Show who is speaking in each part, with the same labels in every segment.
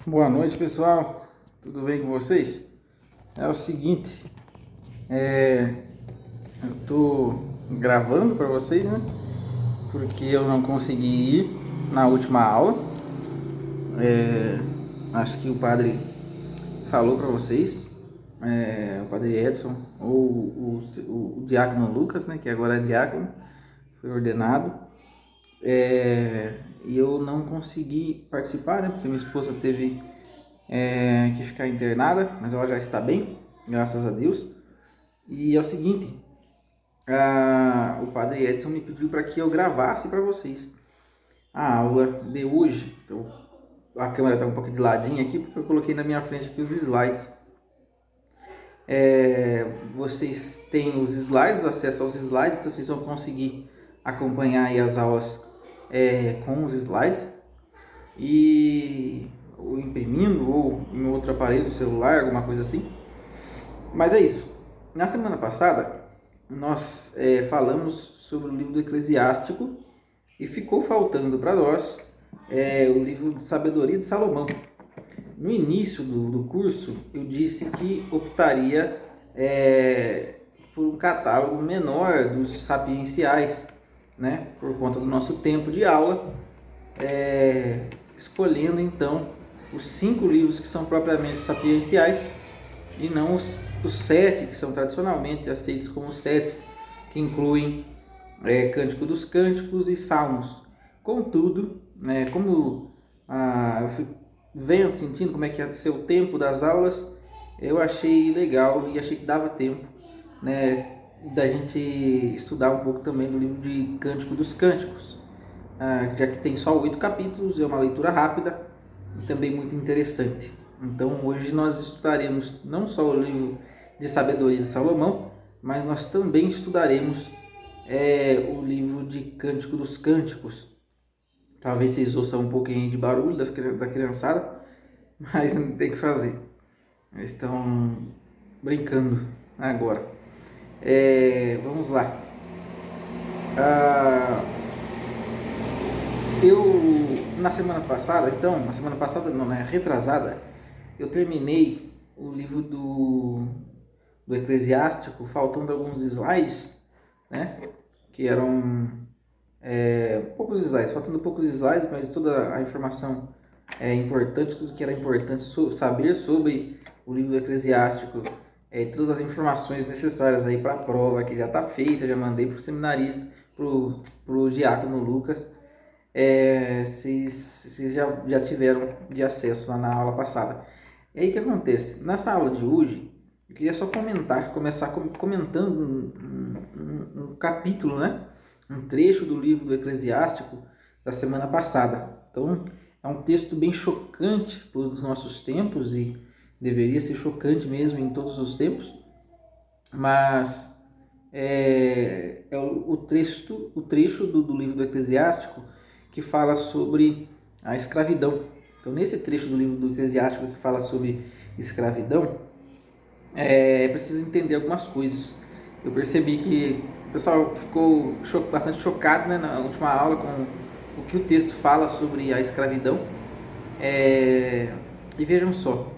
Speaker 1: Boa noite, pessoal. Tudo bem com vocês? É o seguinte, eu tô gravando para vocês, né? Porque eu não consegui ir na última aula. Acho que o padre falou para vocês, o padre Edson, ou o diácono Lucas, né? Que agora é diácono, foi ordenado. E eu não consegui participar, né? Porque minha esposa teve que ficar internada, mas ela já está bem, graças a Deus. E é o seguinte, o padre Edson me pediu para que eu gravasse para vocês a aula de hoje. Então, a câmera está um pouco de ladinho aqui porque eu coloquei na minha frente aqui os slides. Vocês têm os slides, o acesso aos slides, então vocês vão conseguir acompanhar aí as aulas com os slides e ou imprimindo ou em outro aparelho, celular, alguma coisa assim. Mas é isso. Na semana passada nós falamos sobre o livro do Eclesiástico e ficou faltando para nós o livro de Sabedoria de Salomão. No início do curso eu disse que optaria por um catálogo menor dos sapienciais, né? Por conta do nosso tempo de aula, escolhendo então os 5 livros que são propriamente sapienciais e não os 7 que são tradicionalmente aceitos como 7, que incluem Cântico dos Cânticos e Salmos. Contudo, como eu fui vendo, sentindo como é que ia ser o tempo das aulas, eu achei legal e achei que dava tempo, né, da gente estudar um pouco também do livro de Cântico dos Cânticos, já que tem só 8 capítulos, é uma leitura rápida e também muito interessante. Então hoje nós estudaremos não só o livro de Sabedoria de Salomão, mas nós também estudaremos o livro de Cântico dos Cânticos. Talvez vocês ouçam um pouquinho de barulho da criançada, mas não tem o que fazer. Eles estão brincando agora. Vamos lá. Na semana passada, não, né, retrasada, eu terminei o livro do Eclesiástico, faltando alguns slides, né, que eram poucos slides, faltando poucos slides, mas toda a informação é importante, tudo que era importante saber sobre o livro do Eclesiástico, todas as informações necessárias aí para a prova, que já está feita, já mandei para o seminarista, para o diácono Lucas, vocês já tiveram de acesso lá na aula passada. E aí o que acontece? Nessa aula de hoje, eu queria só começar comentando um capítulo, né? Um trecho do livro do Eclesiástico da semana passada. Então, é um texto bem chocante para os nossos tempos e deveria ser chocante mesmo em todos os tempos, mas o trecho do livro do Eclesiástico que fala sobre a escravidão. Então, nesse trecho do livro do Eclesiástico que fala sobre escravidão, é preciso entender algumas coisas. Eu percebi que o pessoal ficou bastante chocado, né, na última aula com o que o texto fala sobre a escravidão. E vejam só,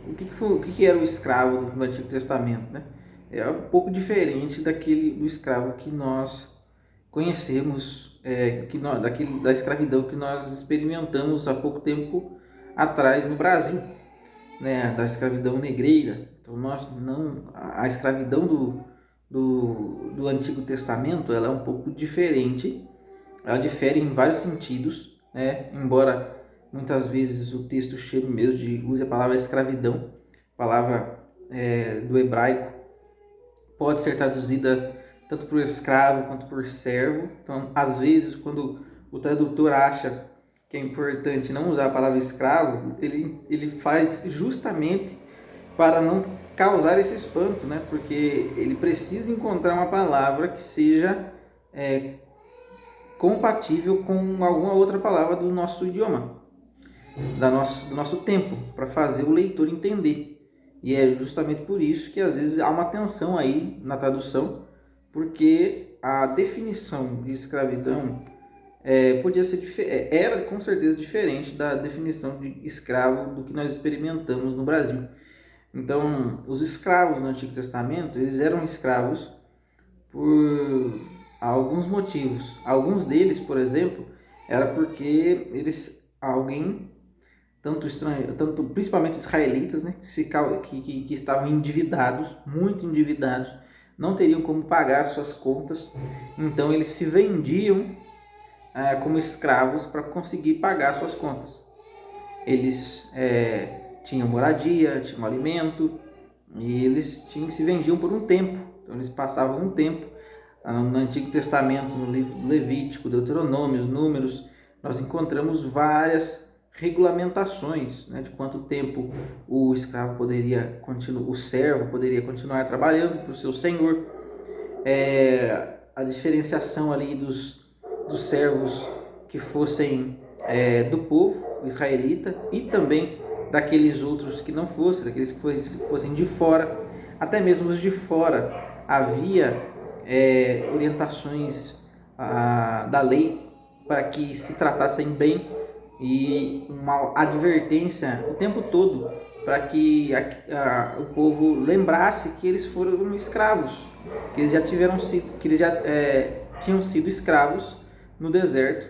Speaker 1: o que era o escravo no Antigo Testamento, né? É um pouco diferente do escravo que nós conhecemos, da escravidão que nós experimentamos há pouco tempo atrás no Brasil, né? Da escravidão negreira. Então a escravidão do Antigo Testamento, ela é um pouco diferente, ela difere em vários sentidos, né? Embora muitas vezes o texto use a palavra escravidão, palavra do hebraico, pode ser traduzida tanto por escravo quanto por servo. Então, às vezes, quando o tradutor acha que é importante não usar a palavra escravo, ele faz justamente para não causar esse espanto, né? Porque ele precisa encontrar uma palavra que seja compatível com alguma outra palavra do nosso idioma, do nosso tempo, para fazer o leitor entender. E é justamente por isso que às vezes há uma tensão aí na tradução, porque a definição de escravidão podia ser era com certeza diferente da definição de escravo do que nós experimentamos no Brasil. Então, os escravos no Antigo Testamento, eles eram escravos por alguns motivos. Alguns deles, por exemplo, era porque alguém, tanto estranho, tanto principalmente israelitas, né, que estavam endividados, muito endividados, não teriam como pagar suas contas, então eles se vendiam como escravos para conseguir pagar suas contas. Eles tinham moradia, tinham alimento e eles se vendiam por um tempo. Então eles passavam um tempo no Antigo Testamento, no livro do Levítico, Deuteronômio, os Números, nós encontramos várias regulamentações, né, de quanto tempo o escravo o servo poderia continuar trabalhando para o seu senhor. A diferenciação ali dos servos que fossem do povo israelita e também daqueles outros que não fossem, daqueles que fossem de fora. Até mesmo os de fora havia orientações da lei para que se tratassem bem e uma advertência o tempo todo para que o povo lembrasse que eles foram escravos, que eles já tinham sido escravos no deserto,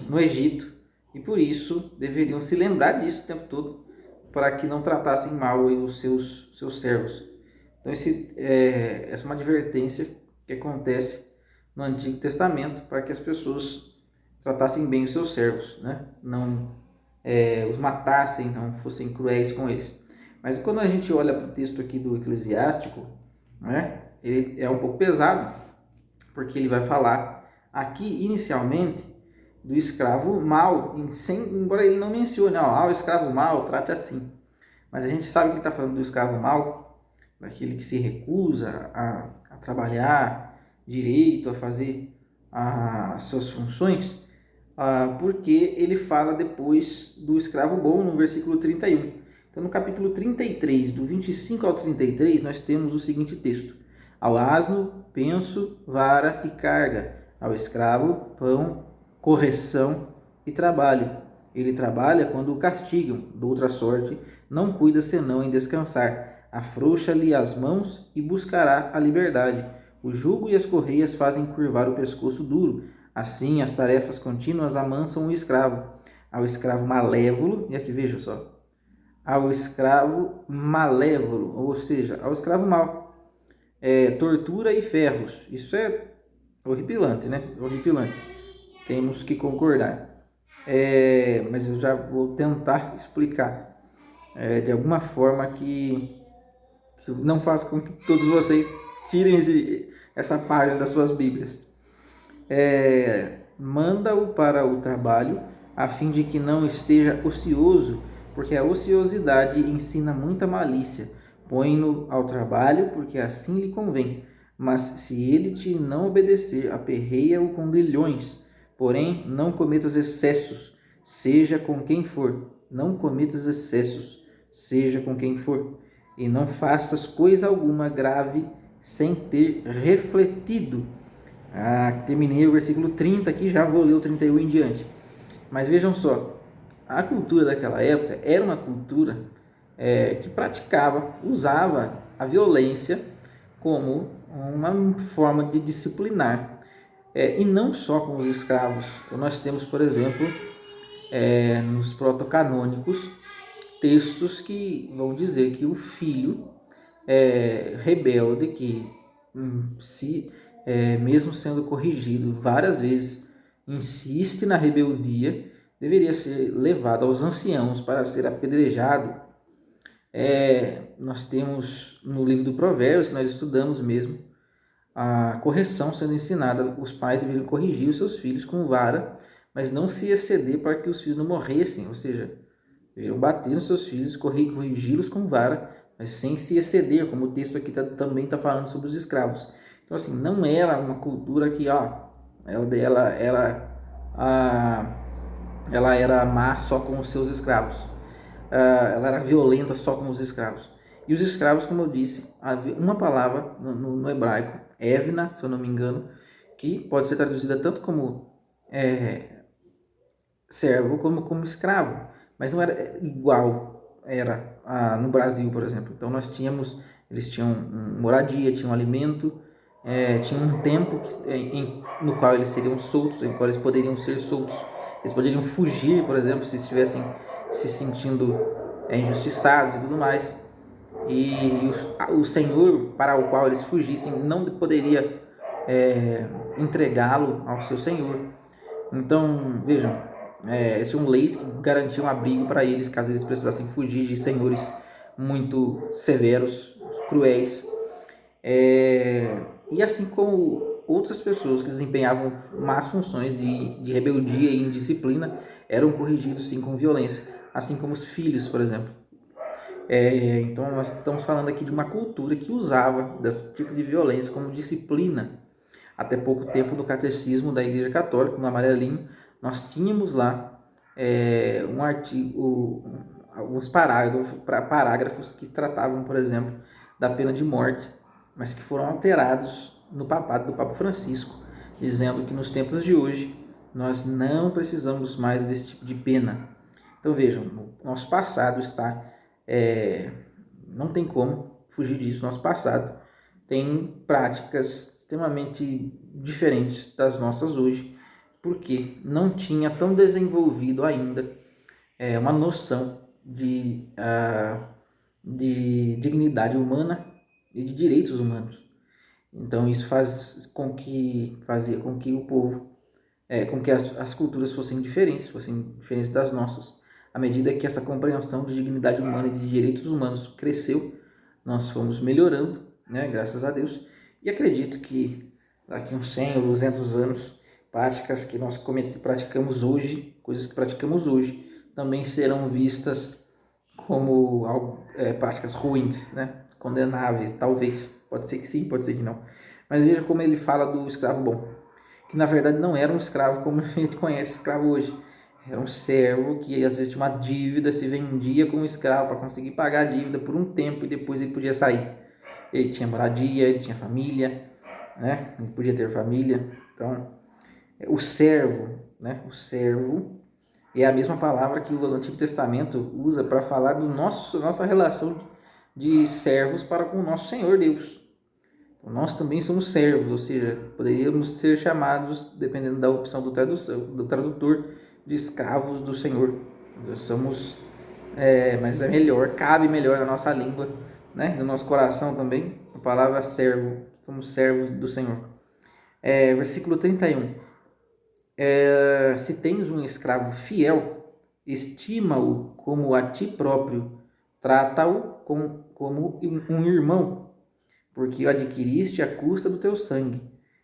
Speaker 1: no Egito, e por isso deveriam se lembrar disso o tempo todo para que não tratassem mal os seus servos. Então essa é uma advertência que acontece no Antigo Testamento para que as pessoas tratassem bem os seus servos, né? Não os matassem, não fossem cruéis com eles. Mas quando a gente olha para o texto aqui do Eclesiástico, né, ele é um pouco pesado, porque ele vai falar aqui inicialmente do escravo mau, embora ele não mencione, o escravo mau, trate assim. Mas a gente sabe que ele está falando do escravo mau, daquele que se recusa a trabalhar direito, a fazer as suas funções, porque ele fala depois do escravo bom no versículo 31. Então no capítulo 33, do 25 ao 33, nós temos o seguinte texto: ao asno, penso, vara e carga, ao escravo, pão, correção e trabalho. Ele trabalha quando o castigam, doutra sorte, não cuida senão em descansar. Afrouxa-lhe as mãos e buscará a liberdade. O jugo e as correias fazem curvar o pescoço duro. Assim, as tarefas contínuas amansam o escravo. Ao escravo malévolo, e aqui veja só, ao escravo malévolo, ou seja, ao escravo mau, tortura e ferros. Isso é horripilante, né? Horripilante. Temos que concordar. Mas eu já vou tentar explicar de alguma forma que não faça com que todos vocês tirem essa página das suas Bíblias. Manda-o para o trabalho, a fim de que não esteja ocioso, porque a ociosidade ensina muita malícia. Põe-no ao trabalho, porque assim lhe convém. Mas se ele te não obedecer, aperreia-o com grilhões. Porém, não cometas excessos, seja com quem for. Não cometas excessos, seja com quem for. E não faças coisa alguma grave sem ter refletido. Terminei o versículo 30 aqui, já vou ler o 31 em diante. Mas vejam só, a cultura daquela época era uma cultura que usava a violência como uma forma de disciplinar. E não só com os escravos. Então nós temos, por exemplo, nos protocanônicos, textos que vão dizer que o filho rebelde, que mesmo sendo corrigido várias vezes, insiste na rebeldia, deveria ser levado aos anciãos para ser apedrejado. Nós temos no livro do Provérbios, que nós estudamos mesmo, a correção sendo ensinada. Os pais deveriam corrigir os seus filhos com vara, mas não se exceder para que os filhos não morressem, ou seja, deveriam bater nos seus filhos, corrigi-los com vara, mas sem se exceder, como o texto aqui também está falando sobre os escravos. Então, assim, não era uma cultura que ela era má só com os seus escravos. Ela era violenta só com os escravos. E os escravos, como eu disse, havia uma palavra no hebraico, evna, se eu não me engano, que pode ser traduzida tanto como servo como escravo, mas não era igual era no Brasil, por exemplo. Então eles tinham moradia, tinham alimento, tinham um tempo no qual eles seriam soltos, em qual eles poderiam ser soltos. Eles poderiam fugir, por exemplo, se estivessem se sentindo injustiçados e tudo mais. E o Senhor para o qual eles fugissem não poderia entregá-lo ao seu Senhor. Então, vejam, são leis que garantiam abrigo para eles caso eles precisassem fugir de senhores muito severos, cruéis. E assim como outras pessoas que desempenhavam más funções de rebeldia e indisciplina eram corrigidos sim com violência, assim como os filhos, por exemplo. Então nós estamos falando aqui de uma cultura que usava desse tipo de violência como disciplina. Até pouco tempo no catecismo da Igreja Católica, no amarelinho, nós tínhamos lá um artigo, alguns parágrafos que tratavam, por exemplo, da pena de morte, mas que foram alterados no papado do Papa Francisco, dizendo que nos tempos de hoje nós não precisamos mais desse tipo de pena. Então vejam, o nosso passado está... não tem como fugir disso. Nosso passado tem práticas extremamente diferentes das nossas hoje, porque não tinha tão desenvolvido ainda uma noção de dignidade humana e de direitos humanos. Então isso fazia com que o povo, com que as culturas fossem diferentes das nossas. À medida que essa compreensão de dignidade humana e de direitos humanos cresceu, nós fomos melhorando, né, graças a Deus. E acredito que daqui uns 100 ou 200 anos, práticas que nós praticamos hoje, coisas que praticamos hoje, também serão vistas como práticas ruins, né, condenáveis, talvez. Pode ser que sim, pode ser que não. Mas veja como ele fala do escravo bom, que na verdade não era um escravo como a gente conhece escravo hoje. Era um servo que às vezes tinha uma dívida, se vendia como escravo para conseguir pagar a dívida por um tempo e depois ele podia sair. Ele tinha moradia, ele tinha família, né? Ele podia ter família. Então, o servo, né? O servo é a mesma palavra que o Antigo Testamento usa para falar do nossa relação de servos para com o nosso Senhor Deus. Então, nós também somos servos, ou seja, poderíamos ser chamados, dependendo da opção do tradutor, de escravos do Senhor. Nós somos, mas é melhor, cabe melhor na nossa língua, né? No nosso coração também, a palavra servo. Somos servos do Senhor. Versículo 31. Se tens um escravo fiel, estima-o como a ti próprio, trata-o como um irmão, porque o adquiriste à custa do teu sangue.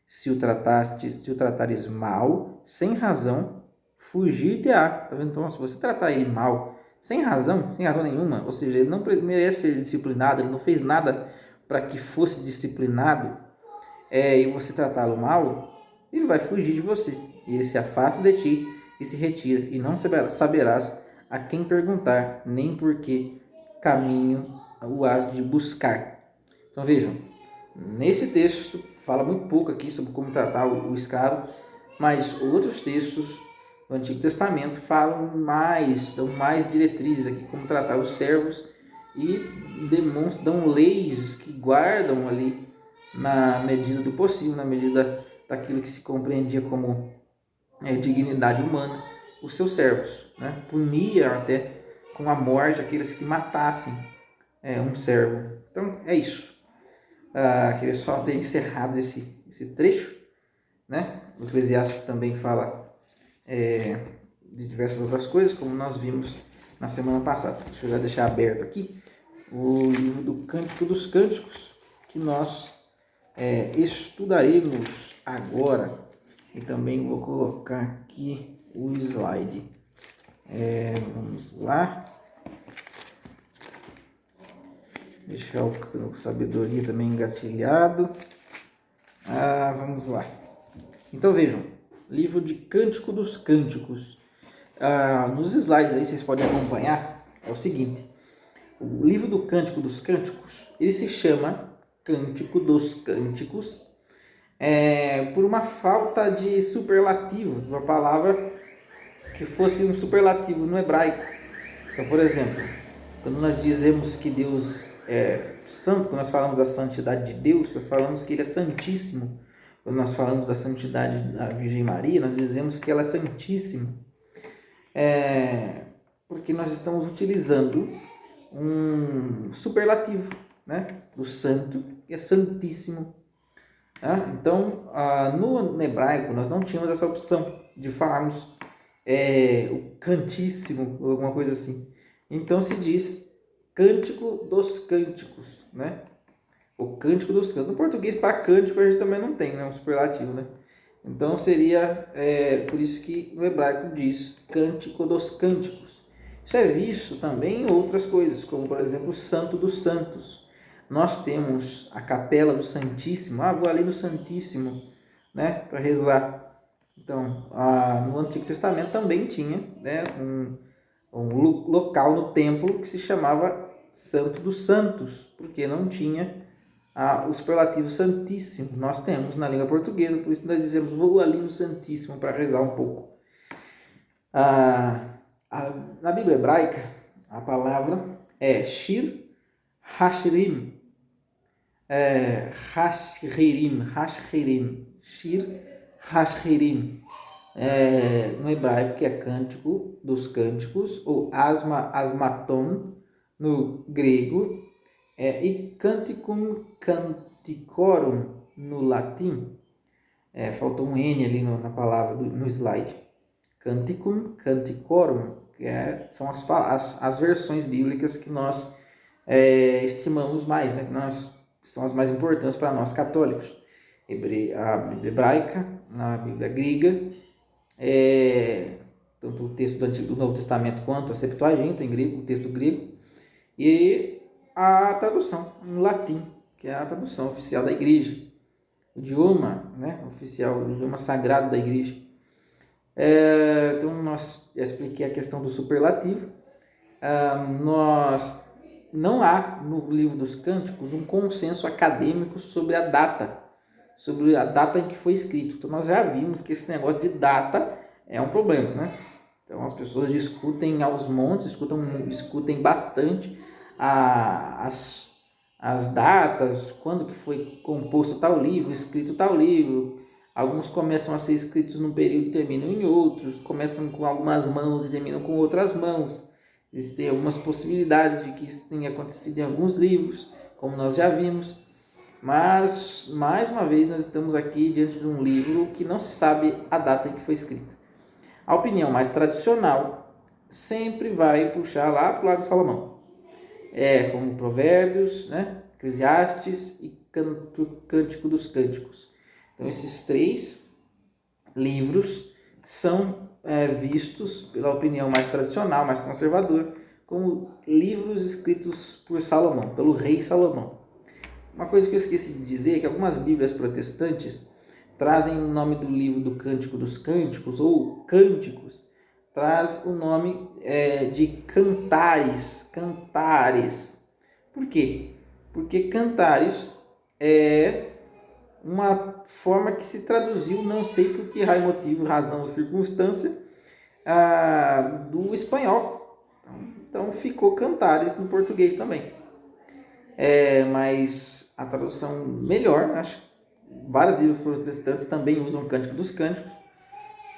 Speaker 1: Se o tratares mal, sem razão, fugir-te-á. Tá vendo? Então, se você tratar ele mal, sem razão nenhuma, ou seja, ele não merece ser disciplinado, ele não fez nada para que fosse disciplinado, e você tratá-lo mal, ele vai fugir de você. E ele se afasta de ti e se retira, e não saberás a quem perguntar, nem por que caminho o has de buscar. Então vejam, nesse texto fala muito pouco aqui sobre como tratar o escravo, mas outros textos do Antigo Testamento dão mais diretrizes aqui como tratar os servos e dão leis que guardam ali na medida do possível, na medida daquilo que se compreendia como dignidade humana, os seus servos, né? Punia até com a morte aqueles que matassem um servo. Então é isso. Queria só ter encerrado esse trecho, né? O Eclesiastes também fala de diversas outras coisas, como nós vimos na semana passada. Deixa eu já deixar aberto aqui o livro do Cântico dos Cânticos, que nós estudaremos agora, e também vou colocar aqui o slide. Vamos lá. Deixar o sabedoria também engatilhado. Vamos lá. Então vejam, livro de Cântico dos Cânticos. Nos slides aí vocês podem acompanhar, é o seguinte. O livro do Cântico dos Cânticos, ele se chama Cântico dos Cânticos, por uma falta de superlativo, de uma palavra que fosse um superlativo no hebraico. Então, por exemplo, quando nós dizemos que Deus é santo, quando nós falamos da santidade de Deus, nós falamos que Ele é santíssimo. Quando nós falamos da santidade da Virgem Maria, nós dizemos que ela é santíssima. Porque nós estamos utilizando um superlativo, né? Do santo, que é santíssimo. Então, no hebraico, nós não tínhamos essa opção de falarmos o cantíssimo, ou alguma coisa assim. Então se diz cântico dos cânticos, né? O cântico dos cânticos. No português, para cântico, a gente também não tem, né? Um superlativo, né? Então seria, por isso que no hebraico diz cântico dos cânticos. Isso é visto também em outras coisas, como por exemplo o Santo dos Santos. Nós temos a capela do Santíssimo. Vou ali no Santíssimo, né? Para rezar. Então, no Antigo Testamento também tinha, né, um local no templo que se chamava Santo dos Santos, porque não tinha o superlativo Santíssimo. Nós temos na língua portuguesa, por isso nós dizemos vou ali no Santíssimo para rezar um pouco. Na Bíblia hebraica, a palavra é Shir Hashirim. Hashirim. Shir Hashirim. No hebraico, que é cântico dos cânticos, ou asmaton no grego, e canticum canticorum no latim. Faltou um N ali na palavra, no slide. Canticum canticorum, que são as versões bíblicas que nós estimamos mais, né? Que são as mais importantes para nós católicos. A Bíblia hebraica, a Bíblia grega, tanto o texto do Novo Testamento quanto a Septuaginta em grego, o texto grego, e a tradução em latim, que é a tradução oficial da igreja, o idioma, né, oficial, o idioma sagrado da igreja. Então, já expliquei a questão do superlativo. Não há no livro dos Cânticos um consenso acadêmico sobre a data em que foi escrito. Então, nós já vimos que esse negócio de data é um problema, né? Então, as pessoas discutem aos montes, discutem bastante as datas, quando que foi composto tal livro, escrito tal livro. Alguns começam a ser escritos num período e terminam em outros, começam com algumas mãos e terminam com outras mãos. Existem algumas possibilidades de que isso tenha acontecido em alguns livros, como nós já vimos. Mas, mais uma vez, nós estamos aqui diante de um livro que não se sabe a data em que foi escrito. A opinião mais tradicional sempre vai puxar lá para o lado de Salomão. Como Provérbios, né? Eclesiastes e Cântico dos Cânticos. Então, esses 3 livros são vistos pela opinião mais tradicional, mais conservadora, como livros escritos por Salomão, pelo rei Salomão. Uma coisa que eu esqueci de dizer é que algumas bíblias protestantes trazem o nome do livro do Cântico dos Cânticos, ou Cânticos, traz o nome de cantares. Por quê? Porque cantares é uma forma que se traduziu, não sei por que raio, motivo, razão ou circunstância, do espanhol. Então ficou cantares no português também. Mas a tradução melhor, acho que várias bíblias protestantes também usam Cântico dos Cânticos.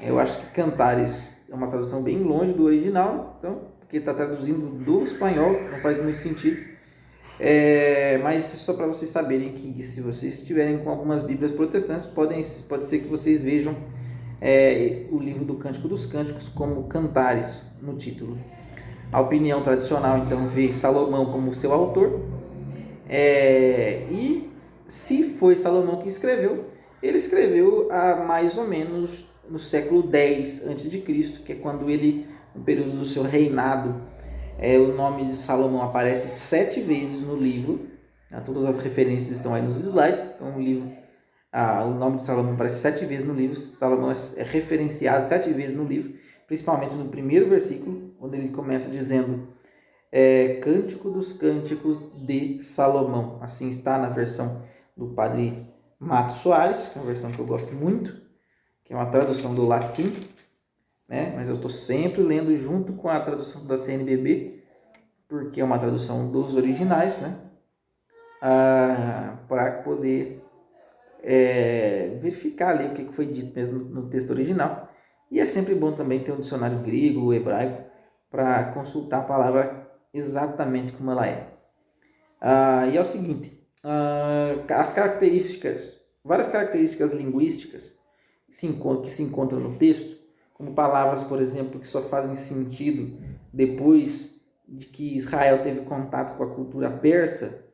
Speaker 1: Eu acho que cantares é uma tradução bem longe do original, então, porque está traduzindo do espanhol, não faz muito sentido. Mas só para vocês saberem que se vocês estiverem com algumas bíblias protestantes, pode ser que vocês vejam o livro do Cântico dos Cânticos como cantares no título. A opinião tradicional então vê Salomão como seu autor, e se foi Salomão que escreveu, ele escreveu mais ou menos no século X a.C., que é quando ele, no período do seu reinado, o nome de Salomão aparece 7 vezes no livro. Todas as referências estão aí nos slides. Então, o nome de Salomão aparece 7 vezes no livro. Salomão é referenciado 7 vezes no livro, principalmente no primeiro versículo, onde ele começa dizendo Cântico dos Cânticos de Salomão. Assim está na versão do Padre Matos Soares, que é uma versão que eu gosto muito, que é uma tradução do latim, né? Mas eu estou sempre lendo junto com a tradução da CNBB, porque é uma tradução dos originais, né? Para poder verificar ali o que foi dito mesmo no texto original. E é sempre bom também ter um dicionário grego ou hebraico para consultar a palavra exatamente como ela é. E é o seguinte, as características, várias características linguísticas que se encontram no texto, como palavras, por exemplo, que só fazem sentido depois de que Israel teve contato com a cultura persa,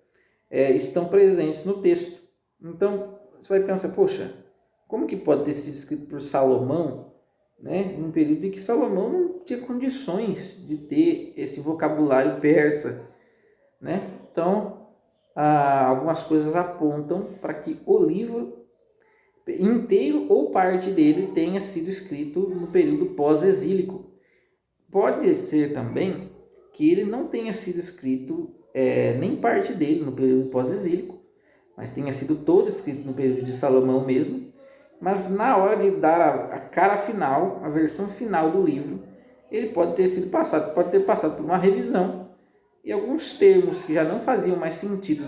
Speaker 1: estão presentes no texto. Então, você vai pensar, poxa, como que pode ter sido escrito por Salomão, né, num período em que Salomão não tinha condições de ter esse vocabulário persa, né? Então, algumas coisas apontam para que o livro inteiro ou parte dele tenha sido escrito no período pós-exílico. Pode ser também que ele não tenha sido escrito nem parte dele no período pós-exílico, mas tenha sido todo escrito no período de Salomão mesmo, mas na hora de dar a cara final, a versão final do livro, ele pode ter passado por uma revisão, e alguns termos que já não faziam mais sentido,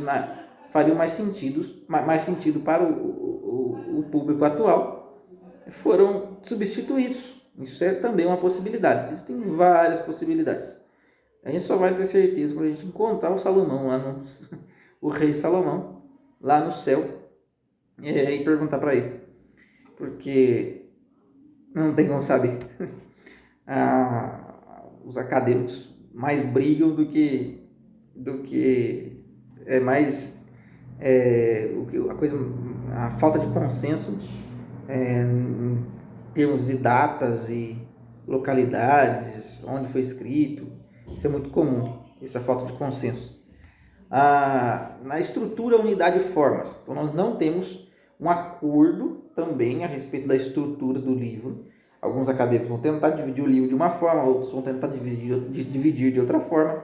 Speaker 1: fariam mais sentido para o público atual, foram substituídos. Isso é também uma possibilidade. Existem várias possibilidades. A gente só vai ter certeza quando a gente encontrar o Salomão o rei Salomão lá no céu e perguntar para ele, porque não tem como saber. Os acadêmicos mais brigam do que a falta de consenso em termos de datas e localidades, onde foi escrito. Isso é muito comum, essa falta de consenso. Na estrutura, unidade e formas. Então, nós não temos um acordo também a respeito da estrutura do livro. Alguns acadêmicos vão tentar dividir o livro de uma forma, outros vão tentar dividir de outra forma.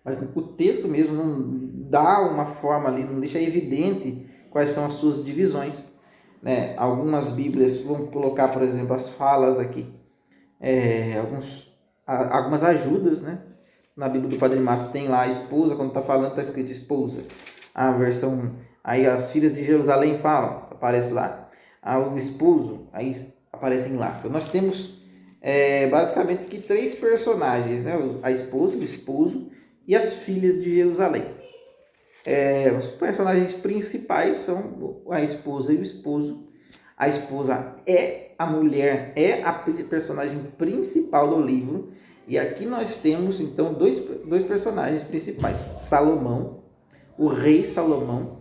Speaker 1: Mas o texto mesmo não dá uma forma ali, não deixa evidente quais são as suas divisões, né? Algumas bíblias vão colocar, por exemplo, as falas aqui, algumas ajudas, né? Na Bíblia do Padre Matos tem lá a esposa, quando está falando está escrito esposa. A versão, aí as filhas de Jerusalém falam, aparece lá. O esposo, aí aparecem lá. Então nós temos basicamente aqui 3 personagens, né? A esposa, o esposo e as filhas de Jerusalém. Os personagens principais são a esposa e o esposo. A esposa é a mulher, é a personagem principal do livro. E aqui nós temos então dois personagens principais: Salomão, o rei Salomão,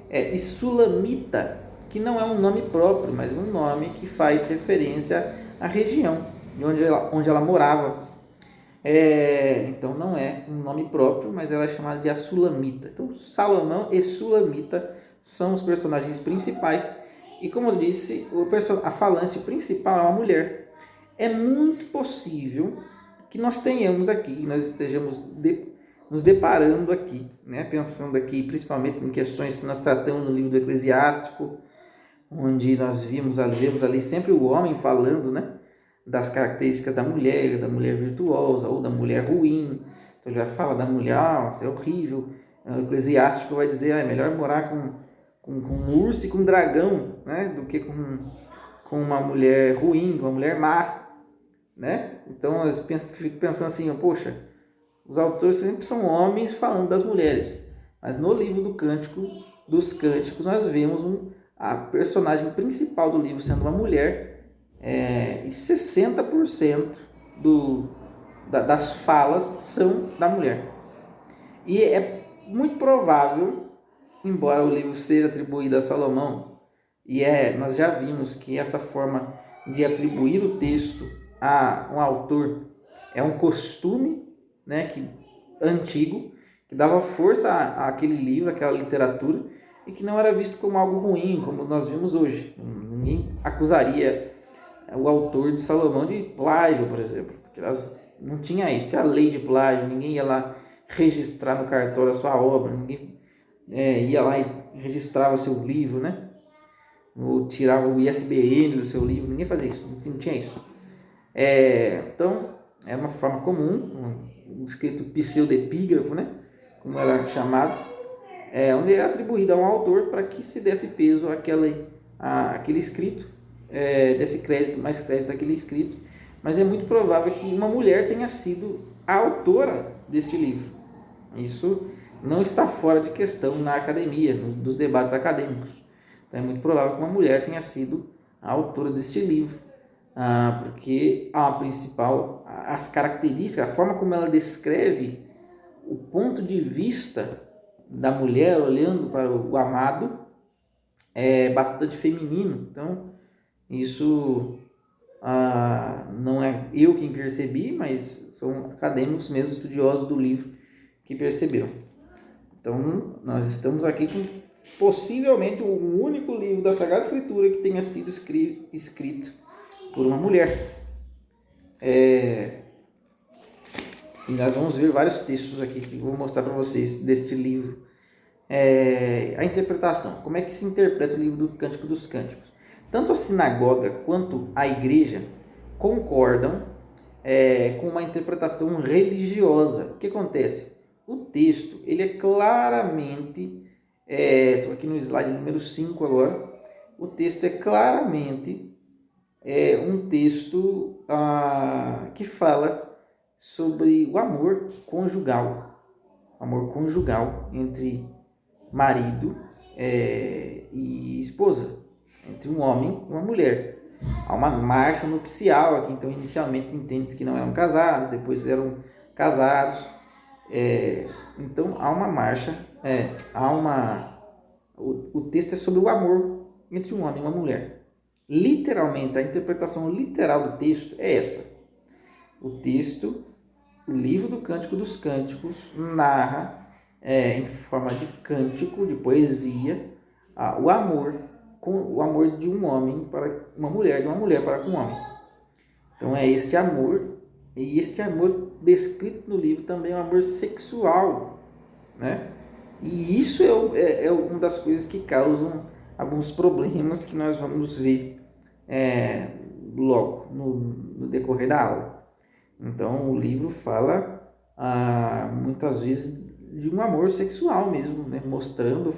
Speaker 1: e Sulamita, que não é um nome próprio, mas um nome que faz referência à região onde ela morava. Então não é um nome próprio, mas ela é chamada de a Sulamita. Então Salomão e Sulamita são os personagens principais. E como eu disse, a falante principal é uma mulher. É muito possível que nós tenhamos aqui, nós estejamos nos deparando aqui, né? Pensando aqui principalmente em questões que nós tratamos no livro do Eclesiástico, onde nós vemos ali sempre o homem falando, né, das características da mulher virtuosa ou da mulher ruim. Então já fala da mulher, isso é horrível. O Eclesiástico vai dizer, é melhor morar com um urso e com um dragão, né, do que com uma mulher ruim, com uma mulher má, né? Então eu fico pensando assim, poxa, os autores sempre são homens falando das mulheres, mas no livro dos Cânticos nós vemos a personagem principal do livro sendo uma mulher, e 60% das falas são da mulher. E é muito provável, embora o livro seja atribuído a Salomão, nós já vimos que essa forma de atribuir o texto a um autor é um costume, né, antigo, que dava força àquele livro, àquela literatura, e que não era visto como algo ruim, como nós vimos hoje. Ninguém acusaria o autor de Salomão de plágio, por exemplo, porque não tinha isso, tinha a lei de plágio, ninguém ia lá registrar no cartório a sua obra, ninguém ia lá e registrava seu livro, né? Ou tirava o ISBN do seu livro, ninguém fazia isso, não tinha isso. Então, era uma forma comum, um escrito pseudepígrafo, né? Como era chamado, onde era atribuído a um autor para que se desse peso àquele escrito, desse crédito, mais crédito àquele escrito. Mas é muito provável que uma mulher tenha sido a autora deste livro. Isso não está fora de questão na academia, nos debates acadêmicos. Então é muito provável que uma mulher tenha sido a autora deste livro, porque as características, a forma como ela descreve o ponto de vista da mulher olhando para o amado é bastante feminino. Então isso não é eu quem percebi, mas são acadêmicos mesmo, estudiosos do livro, que perceberam. Então nós estamos aqui com possivelmente o único livro da Sagrada Escritura que tenha sido escrito por uma mulher. E nós vamos ver vários textos aqui que eu vou mostrar para vocês deste livro. A interpretação. Como é que se interpreta o livro do Cântico dos Cânticos? Tanto a sinagoga quanto a igreja concordam com uma interpretação religiosa. O que acontece? O texto, ele é claramente, estou aqui no slide número 5 agora, o texto é claramente um texto que fala sobre o amor conjugal entre marido e esposa, entre um homem e uma mulher. Há uma marcha nupcial aqui, então inicialmente entende-se que não eram casados, depois eram casados. Então há uma marcha, o texto é sobre o amor entre um homem e uma mulher. Literalmente, a interpretação literal do texto é essa. O livro do Cântico dos Cânticos narra em forma de cântico, de poesia, o amor de um homem para uma mulher, de uma mulher para um homem. Então é este amor, e este amor descrito no livro também é um amor sexual, né? E isso é uma das coisas que causam alguns problemas que nós vamos ver logo no decorrer da aula. Então o livro fala muitas vezes de um amor sexual mesmo, né?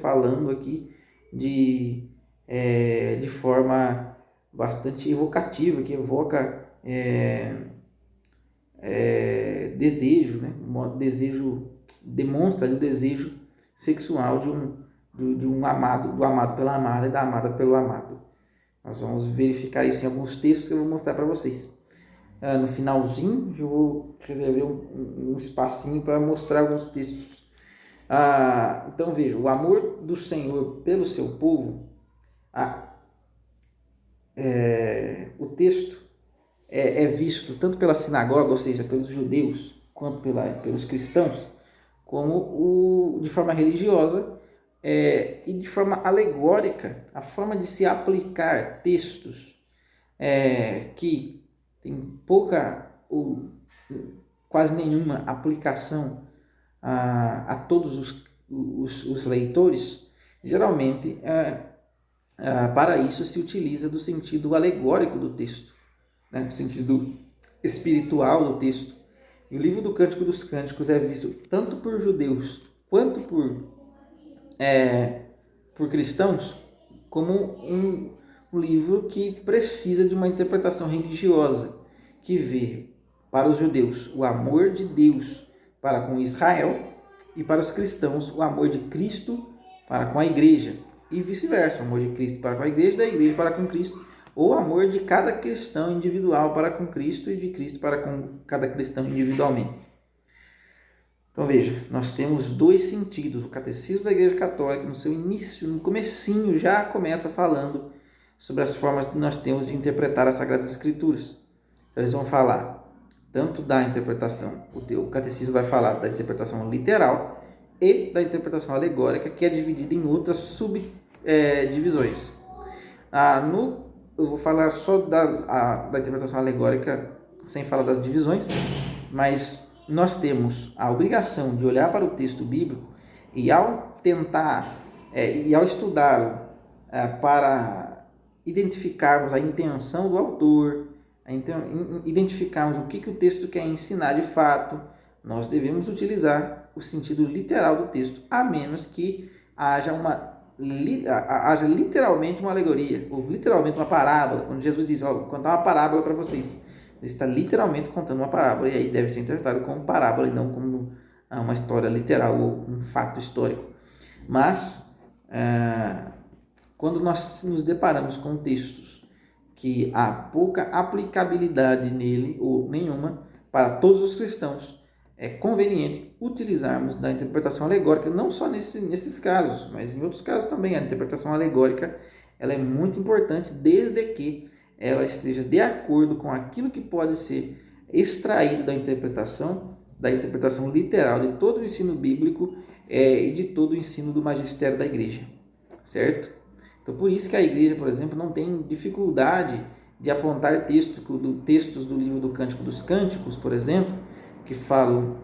Speaker 1: Falando aqui de forma bastante evocativa, que evoca desejo, né? Desejo, demonstra o desejo sexual do amado pela amada e da amada pelo amado. Nós vamos verificar isso em alguns textos que eu vou mostrar para vocês. No finalzinho eu vou reservar um espacinho para mostrar alguns textos. Então veja, o amor do Senhor pelo seu povo, o texto é visto tanto pela sinagoga, ou seja, pelos judeus, quanto pelos cristãos, como de forma religiosa e de forma alegórica. A forma de se aplicar textos que tem pouca ou quase nenhuma aplicação a todos os leitores, geralmente para isso se utiliza do sentido alegórico do texto, né? Do sentido espiritual do texto. E o livro do Cântico dos Cânticos é visto tanto por judeus quanto por cristãos como um livro que precisa de uma interpretação religiosa, que vê para os judeus o amor de Deus para com Israel e para os cristãos o amor de Cristo para com a igreja, e vice-versa, o amor de Cristo para com a igreja, da igreja para com Cristo, ou o amor de cada cristão individual para com Cristo e de Cristo para com cada cristão individualmente. Então veja, nós temos dois sentidos. O Catecismo da Igreja Católica, no seu início, no comecinho, já começa falando sobre as formas que nós temos de interpretar as Sagradas Escrituras. Então eles vão falar tanto da interpretação, o Catecismo vai falar da interpretação literal e da interpretação alegórica, que é dividida em outras subdivisões. Eu vou falar só da interpretação alegórica, sem falar das divisões, mas nós temos a obrigação de olhar para o texto bíblico e, ao tentar E ao estudá-lo para identificarmos a intenção do autor, identificarmos o que o texto quer ensinar de fato, nós devemos utilizar o sentido literal do texto, a menos que haja literalmente uma alegoria, ou literalmente uma parábola. Quando Jesus diz, vou contar uma parábola para vocês, ele está literalmente contando uma parábola, e aí deve ser interpretado como parábola e não como uma história literal ou um fato histórico. Mas, quando nós nos deparamos com textos que há pouca aplicabilidade nele, ou nenhuma, para todos os cristãos, é conveniente utilizarmos da interpretação alegórica, não só nesses casos, mas em outros casos também. A interpretação alegórica ela é muito importante, desde que ela esteja de acordo com aquilo que pode ser extraído da interpretação literal de todo o ensino bíblico e de todo o ensino do magistério da igreja, certo? Então, por isso que a igreja, por exemplo, não tem dificuldade de apontar textos do livro do Cântico dos Cânticos, por exemplo, que falam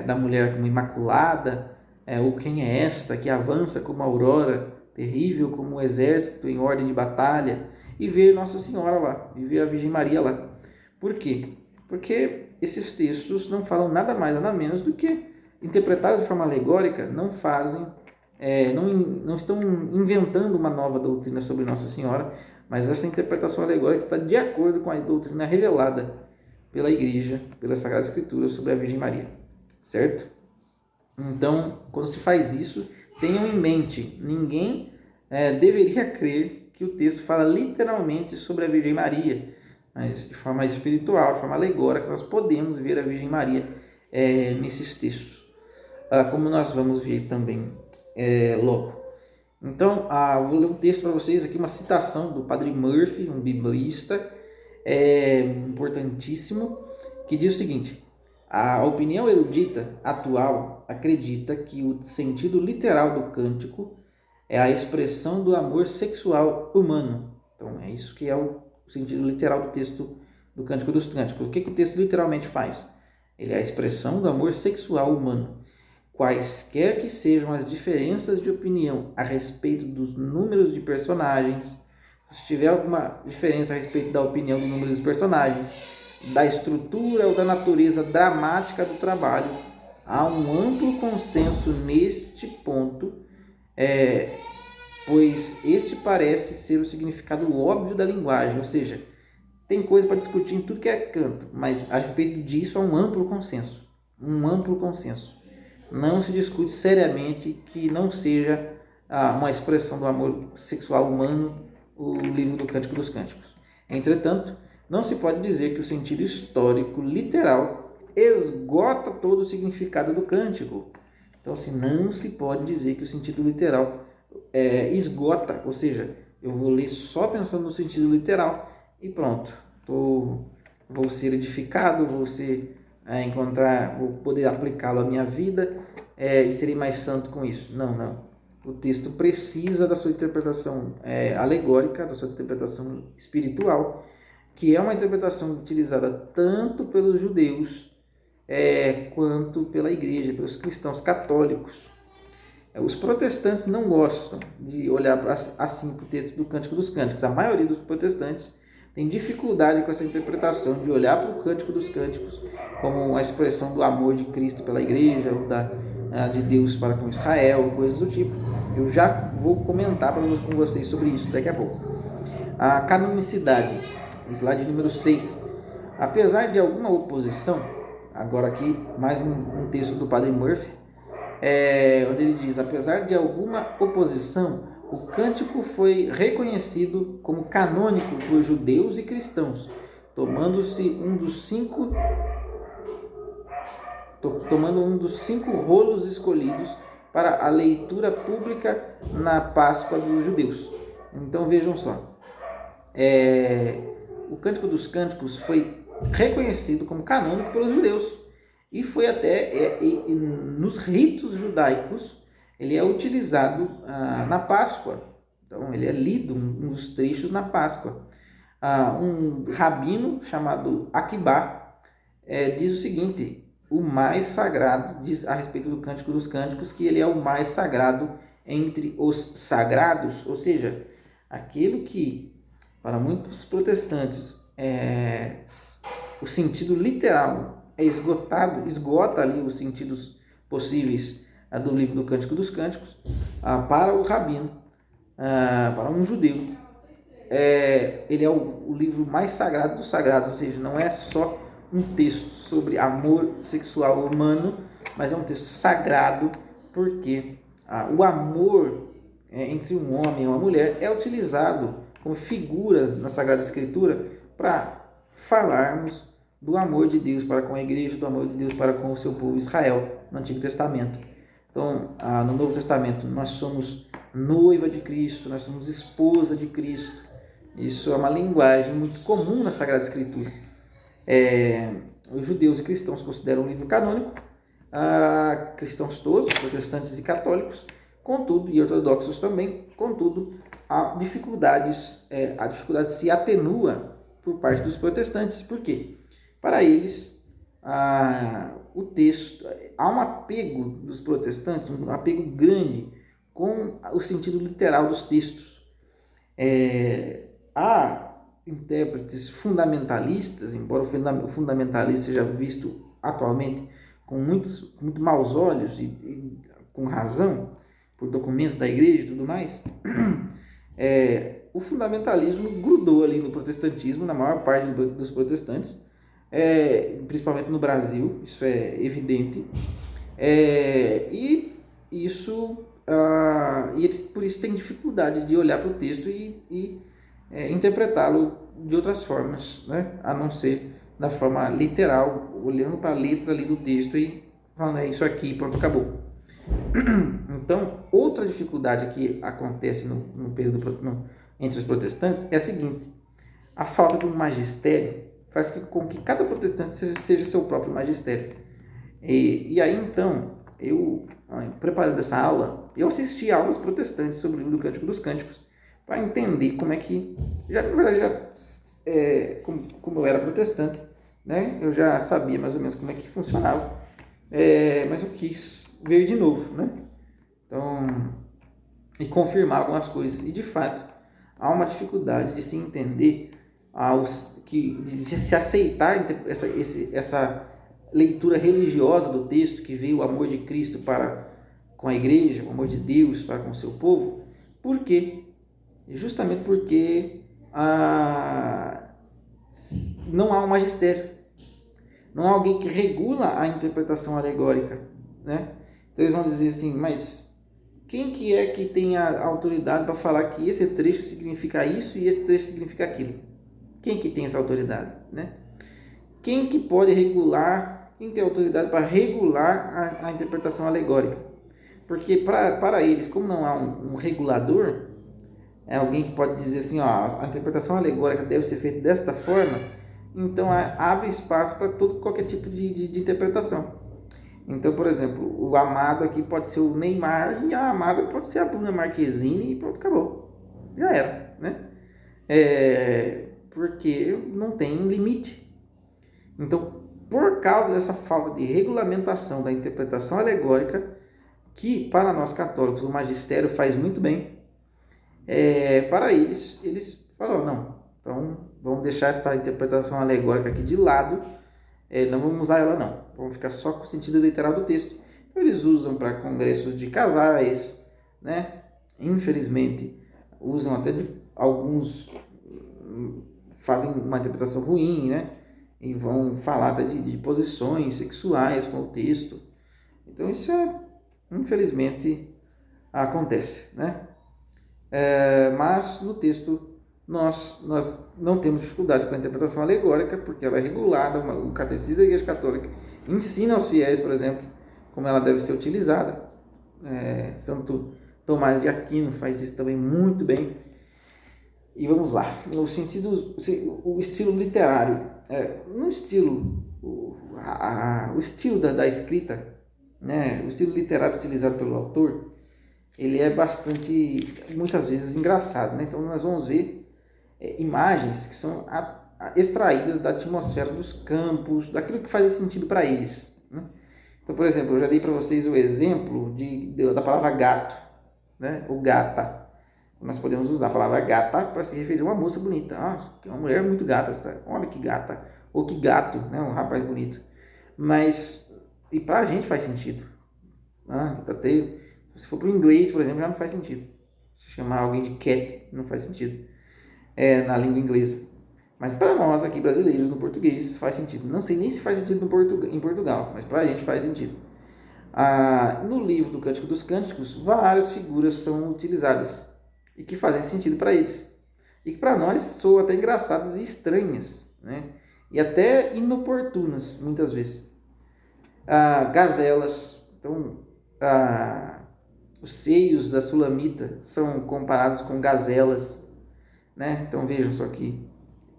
Speaker 1: da mulher como imaculada, ou quem é esta que avança como a aurora, terrível como um exército em ordem de batalha, e ver Nossa Senhora lá, e ver a Virgem Maria lá. Por quê? Porque esses textos não falam nada mais, nada menos do que, interpretados de forma alegórica, não estão inventando uma nova doutrina sobre Nossa Senhora, mas essa interpretação alegórica está de acordo com a doutrina revelada pela Igreja, pela Sagrada Escritura sobre a Virgem Maria, certo? Então, quando se faz isso, tenham em mente, ninguém deveria crer que o texto fala literalmente sobre a Virgem Maria, mas de forma espiritual, de forma alegórica, nós podemos ver a Virgem Maria nesses textos, como nós vamos ver também logo. Então, vou ler um texto para vocês aqui, uma citação do Padre Murphy, um biblista importantíssimo, que diz o seguinte: a opinião erudita atual acredita que o sentido literal do cântico é a expressão do amor sexual humano. Então, é isso que é o sentido literal do texto do Cântico dos Cânticos. O que o texto literalmente faz? Ele é a expressão do amor sexual humano. Quaisquer que sejam as diferenças de opinião a respeito dos números de personagens, se tiver alguma diferença a respeito da opinião do número dos personagens, da estrutura ou da natureza dramática do trabalho, há um amplo consenso neste ponto, pois este parece ser o significado óbvio da linguagem, ou seja, tem coisa para discutir em tudo que é canto, mas a respeito disso há um amplo consenso. Não se discute seriamente que não seja uma expressão do amor sexual humano o livro do Cântico dos Cânticos. Entretanto, não se pode dizer que o sentido histórico literal esgota todo o significado do cântico. Então, assim, não se pode dizer que o sentido literal esgota, ou seja, eu vou ler só pensando no sentido literal e pronto, vou ser edificado, vou poder aplicá-lo à minha vida e serei mais santo com isso. Não. O texto precisa da sua interpretação alegórica, da sua interpretação espiritual, que é uma interpretação utilizada tanto pelos judeus quanto pela igreja, pelos cristãos católicos. Os protestantes não gostam de olhar assim para o texto do Cântico dos Cânticos. A maioria dos protestantes tem dificuldade com essa interpretação de olhar para o Cântico dos Cânticos como a expressão do amor de Cristo pela igreja, ou de Deus para com Israel, coisas do tipo. Eu já vou comentar com vocês sobre isso daqui a pouco. A canonicidade, slide número 6. Apesar de alguma oposição, agora aqui mais um texto do Padre Murphy, onde ele diz: apesar de alguma oposição, o cântico foi reconhecido como canônico por judeus e cristãos, tomando um dos cinco rolos escolhidos para a leitura pública na Páscoa dos judeus. Então vejam só, o Cântico dos Cânticos foi reconhecido como canônico pelos judeus e foi até nos ritos judaicos ele é utilizado na Páscoa. Então ele é lido um dos trechos na Páscoa. Um rabino chamado Akiba diz o seguinte: o mais sagrado, diz a respeito do Cântico dos Cânticos, que ele é o mais sagrado entre os sagrados, ou seja, aquilo que para muitos protestantes o sentido literal é esgotado, esgota ali os sentidos possíveis do livro do Cântico dos Cânticos, para o rabino, para um judeu, ele é o livro mais sagrado dos sagrados, ou seja, não é só um texto sobre amor sexual humano, mas é um texto sagrado, porque o amor entre um homem e uma mulher é utilizado como figura na Sagrada Escritura para falarmos do amor de Deus para com a igreja, do amor de Deus para com o seu povo Israel, no Antigo Testamento. Então, no Novo Testamento, nós somos noiva de Cristo, nós somos esposa de Cristo. Isso é uma linguagem muito comum na Sagrada Escritura. Os judeus e cristãos consideram o livro canônico, cristãos todos, protestantes e católicos, contudo, e ortodoxos também, contudo, a dificuldade se atenua por parte dos protestantes. Por quê? Para eles, o texto, há um apego dos protestantes, um apego grande com o sentido literal dos textos. Há intérpretes fundamentalistas, embora o fundamentalista seja visto atualmente com muito maus olhos e com razão, por documentos da igreja e tudo mais, o fundamentalismo grudou ali no protestantismo, na maior parte dos protestantes, principalmente no Brasil, isso é evidente, e eles por isso têm dificuldade de olhar para o texto e interpretá-lo de outras formas, né? A não ser da forma literal, olhando para a letra ali do texto e falando, isso aqui, pronto, acabou. Então, outra dificuldade que acontece no período entre os protestantes é a seguinte: a falta de um magistério faz com que cada protestante seja seu próprio magistério. E aí, então, eu, preparando essa aula, eu assisti a aulas protestantes sobre o livro do Cântico dos Cânticos, para entender como é que, como eu era protestante, né, eu já sabia mais ou menos como é que funcionava, mas eu quis ver de novo, né, então, e confirmar algumas coisas, e de fato, há uma dificuldade de se entender, de se aceitar essa leitura religiosa do texto, que veio o amor de Cristo para com a igreja, o amor de Deus para com o seu povo. Por quê? Justamente porque não há um magistério, não há alguém que regula a interpretação alegórica, né? Então eles vão dizer assim, mas quem que é que tem a autoridade para falar que esse trecho significa isso e esse trecho significa aquilo? Quem que tem essa autoridade, né? Quem que pode regular, quem tem autoridade para regular a interpretação alegórica? Porque para eles, como não há um regulador, alguém que pode dizer assim, a interpretação alegórica deve ser feita desta forma, então abre espaço para qualquer tipo de interpretação. Então, por exemplo, o amado aqui pode ser o Neymar e a amada pode ser a Bruna Marquezine e pronto, acabou. Já era, né? Porque não tem um limite. Então, por causa dessa falta de regulamentação da interpretação alegórica, que para nós católicos o magistério faz muito bem, para eles falaram, não, então vamos deixar essa interpretação alegórica aqui de lado, não vamos usar ela não, vamos ficar só com o sentido literal do texto. Então eles usam para congressos de casais, né? Infelizmente usam até alguns fazem uma interpretação ruim, né? E vão falar até de posições sexuais com o texto. Então isso infelizmente acontece, né? Mas no texto nós não temos dificuldade com a interpretação alegórica, porque ela é regulada, o Catecismo da Igreja Católica ensina aos fiéis, por exemplo, como ela deve ser utilizada. Santo Tomás de Aquino faz isso também muito bem. E vamos lá, o estilo literário, o estilo da escrita, né, o estilo literário utilizado pelo autor, ele é muitas vezes engraçado, né? Então nós vamos ver imagens que são extraídas da atmosfera dos campos, daquilo que faz sentido para eles, né? Então, por exemplo, eu já dei para vocês o exemplo da palavra gato, né? O gata. Nós podemos usar a palavra gata para se referir a uma moça bonita. Ah, uma mulher muito gata, essa. Olha que gata. Ou que gato, né? Um rapaz bonito. Mas, e pra gente faz sentido. Se for pro inglês, por exemplo, já não faz sentido. Chamar alguém de cat não faz sentido. Na língua inglesa. Mas para nós aqui brasileiros, no português, faz sentido. Não sei nem se faz sentido em Portugal, mas para a gente faz sentido. No livro do Cântico dos Cânticos, várias figuras são utilizadas e que fazem sentido para eles. E que para nós soam até engraçadas e estranhas, né? E até inoportunas, muitas vezes. Gazelas, então, os seios da Sulamita são comparados com gazelas, né? Então vejam só que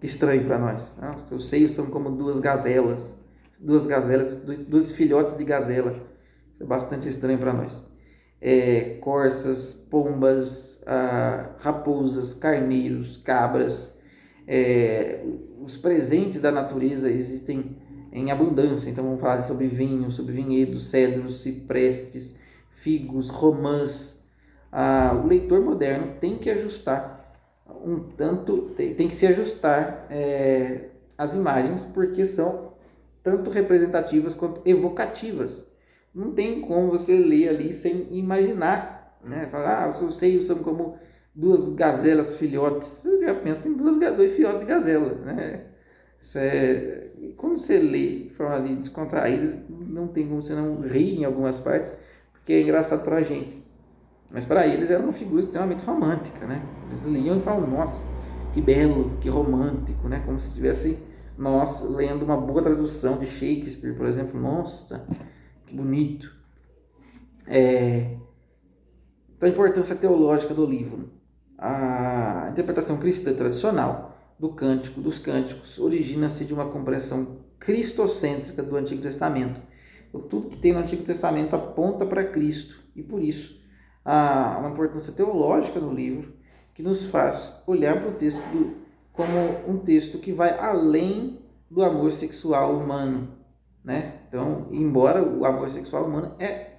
Speaker 1: estranho para nós. Os seios são como duas gazelas, dois filhotes de gazela. Isso é bastante estranho para nós. Corças, pombas, raposas, carneiros, cabras. Os presentes da natureza existem em abundância. Então vamos falar sobre vinho, sobre vinhedos, cedros, ciprestes, figos, romãs. O leitor moderno tem que ajustar tem que se ajustar as imagens, porque são tanto representativas quanto evocativas. Não tem como você ler ali sem imaginar, né? Falar, os seus seios são como duas gazelas filhotes. Você já pensa em dois filhotes de gazela, né? Quando você lê de forma ali descontraída, não tem como você não rir em algumas partes, porque é engraçado pra gente. Mas para eles era uma figura extremamente romântica, né? Eles liam e falavam, nossa, que belo, que romântico, né? Como se estivesse nós lendo uma boa tradução de Shakespeare, por exemplo. Nossa, que bonito. Então, a importância teológica do livro. A interpretação cristã tradicional do Cântico dos Cânticos origina-se de uma compreensão cristocêntrica do Antigo Testamento. Então, tudo que tem no Antigo Testamento aponta para Cristo, e por isso há uma importância teológica no livro que nos faz olhar para o texto como um texto que vai além do amor sexual humano, né? Então, embora o amor sexual humano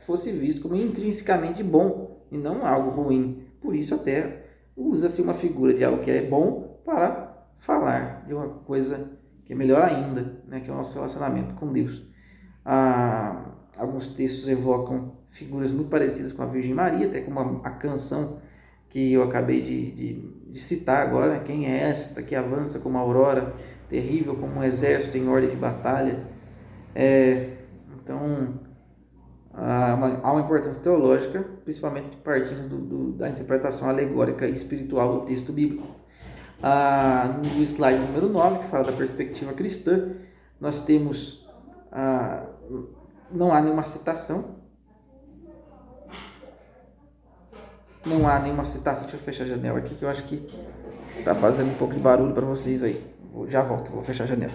Speaker 1: fosse visto como intrinsecamente bom e não algo ruim, por isso até usa-se uma figura de algo que é bom para falar de uma coisa que é melhor ainda, né? Que é o nosso relacionamento com Deus. Alguns textos evocam figuras muito parecidas com a Virgem Maria, até como a canção que eu acabei de citar agora, né? Quem é esta que avança como a aurora, terrível como um exército em ordem de batalha? Então, há uma importância teológica, principalmente partindo da interpretação alegórica e espiritual do texto bíblico. No slide número 9, que fala da perspectiva cristã, nós temos, não há nenhuma citação, deixa eu fechar a janela aqui, que eu acho que está fazendo um pouco de barulho para vocês aí. Já volto, vou fechar a janela.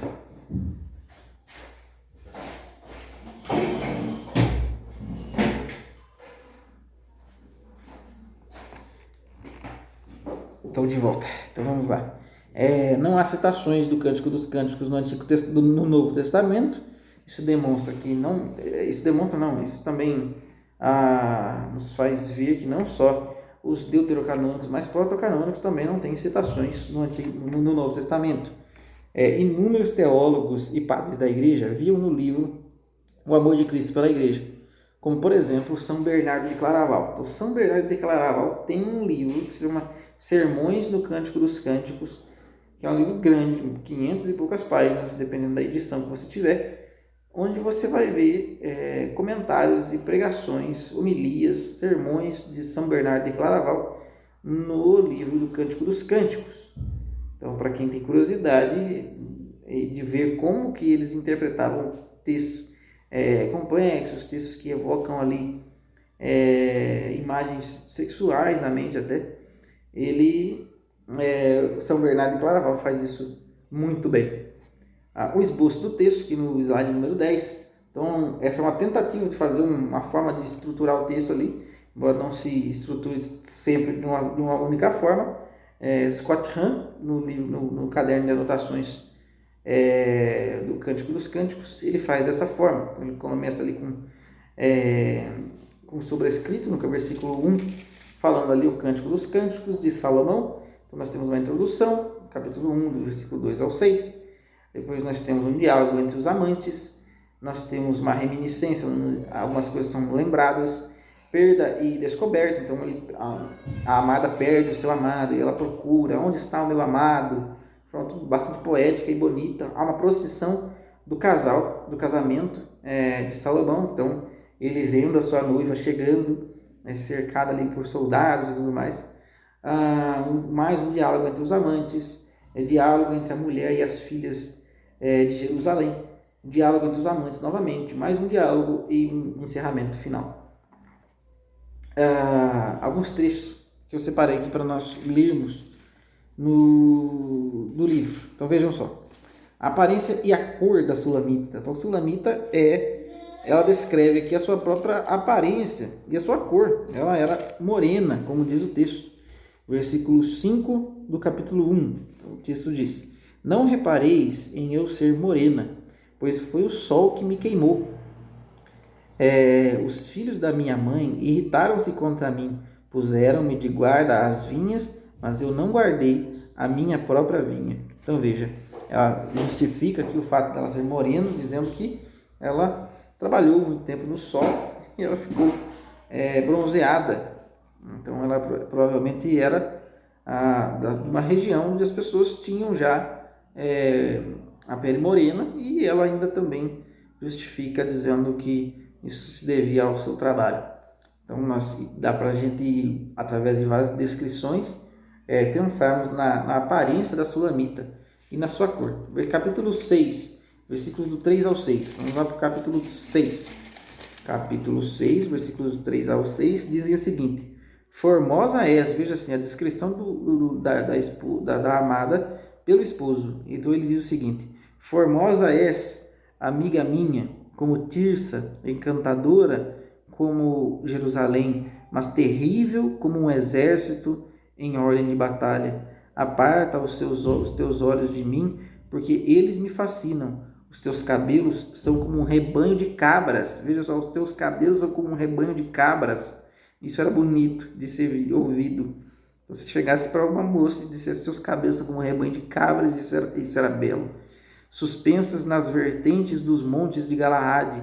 Speaker 1: Estou de volta, então vamos lá. Não há citações do Cântico dos Cânticos no Novo Testamento. Isso também nos faz ver que não só os deuterocanônicos, mas protocanônicos também não têm citações no Novo Testamento. Inúmeros teólogos e padres da igreja viam no livro o amor de Cristo pela igreja, como por exemplo São Bernardo de Claraval. Então, São Bernardo de Claraval tem um livro que se chama Sermões no Cântico dos Cânticos, que é um livro grande, 500 e poucas páginas, dependendo da edição que você tiver, onde você vai ver comentários e pregações, homilias, sermões de São Bernardo de Claraval no livro do Cântico dos Cânticos. Então, para quem tem curiosidade de ver como que eles interpretavam textos complexos, textos que evocam ali imagens sexuais na mente até, São Bernardo de Claraval faz isso muito bem. O esboço do texto, aqui no slide número 10. Então, essa é uma tentativa de fazer uma forma de estruturar o texto ali, embora não se estruture sempre de uma única forma. Scott Hahn, no caderno de anotações do Cântico dos Cânticos, ele faz dessa forma. Então, ele começa ali com sobrescrito, no versículo 1, falando ali o Cântico dos Cânticos de Salomão. Então nós temos uma introdução, capítulo 1, do versículo 2 ao 6. Depois nós temos um diálogo entre os amantes. Nós temos uma reminiscência, algumas coisas são lembradas, perda e descoberta. Então a amada perde o seu amado e ela procura, onde está o meu amado? Tudo bastante poética e bonita. Há uma procissão do casamento de Salomão. Então ele vendo a sua noiva chegando, cercada ali por soldados e tudo mais. Mais um diálogo entre os amantes, diálogo entre a mulher e as filhas de Jerusalém, diálogo entre os amantes novamente, mais um diálogo e um encerramento final. Alguns trechos que eu separei aqui para nós lermos no livro. Então vejam só, a aparência e a cor da Sulamita. Então a Sulamita ela descreve aqui a sua própria aparência e a sua cor. Ela era morena, como diz o texto. Versículo 5 do capítulo 1. O texto diz: Não repareis em eu ser morena, pois foi o sol que me queimou. Os filhos da minha mãe irritaram-se contra mim, puseram-me de guarda às vinhas, mas eu não guardei a minha própria vinha. Então veja, ela justifica aqui o fato dela ser morena, dizendo que ela trabalhou muito tempo no sol e ela ficou bronzeada. Então ela provavelmente era de uma região onde as pessoas tinham já a pele morena, e ela ainda também justifica dizendo que isso se devia ao seu trabalho. Então dá para a gente, através de várias descrições, pensarmos na aparência da Sulamita e na sua cor. Capítulo 6, versículos do 3 ao 6. Vamos lá para o capítulo 6. Capítulo 6, versículos do 3 ao 6, dizem o seguinte: Formosa és, veja assim, a descrição da amada pelo esposo. Então ele diz o seguinte: Formosa és, amiga minha, como Tirsa, encantadora como Jerusalém, mas terrível como um exército em ordem de batalha. Aparta os teus olhos de mim, porque eles me fascinam. Os teus cabelos são como um rebanho de cabras. Veja só, os teus cabelos são como um rebanho de cabras. Isso era bonito de ser ouvido. Então, se chegasse para uma moça e dissesse: seus cabelos são como um rebanho de cabras, isso era belo. Suspensas nas vertentes dos montes de Galaade,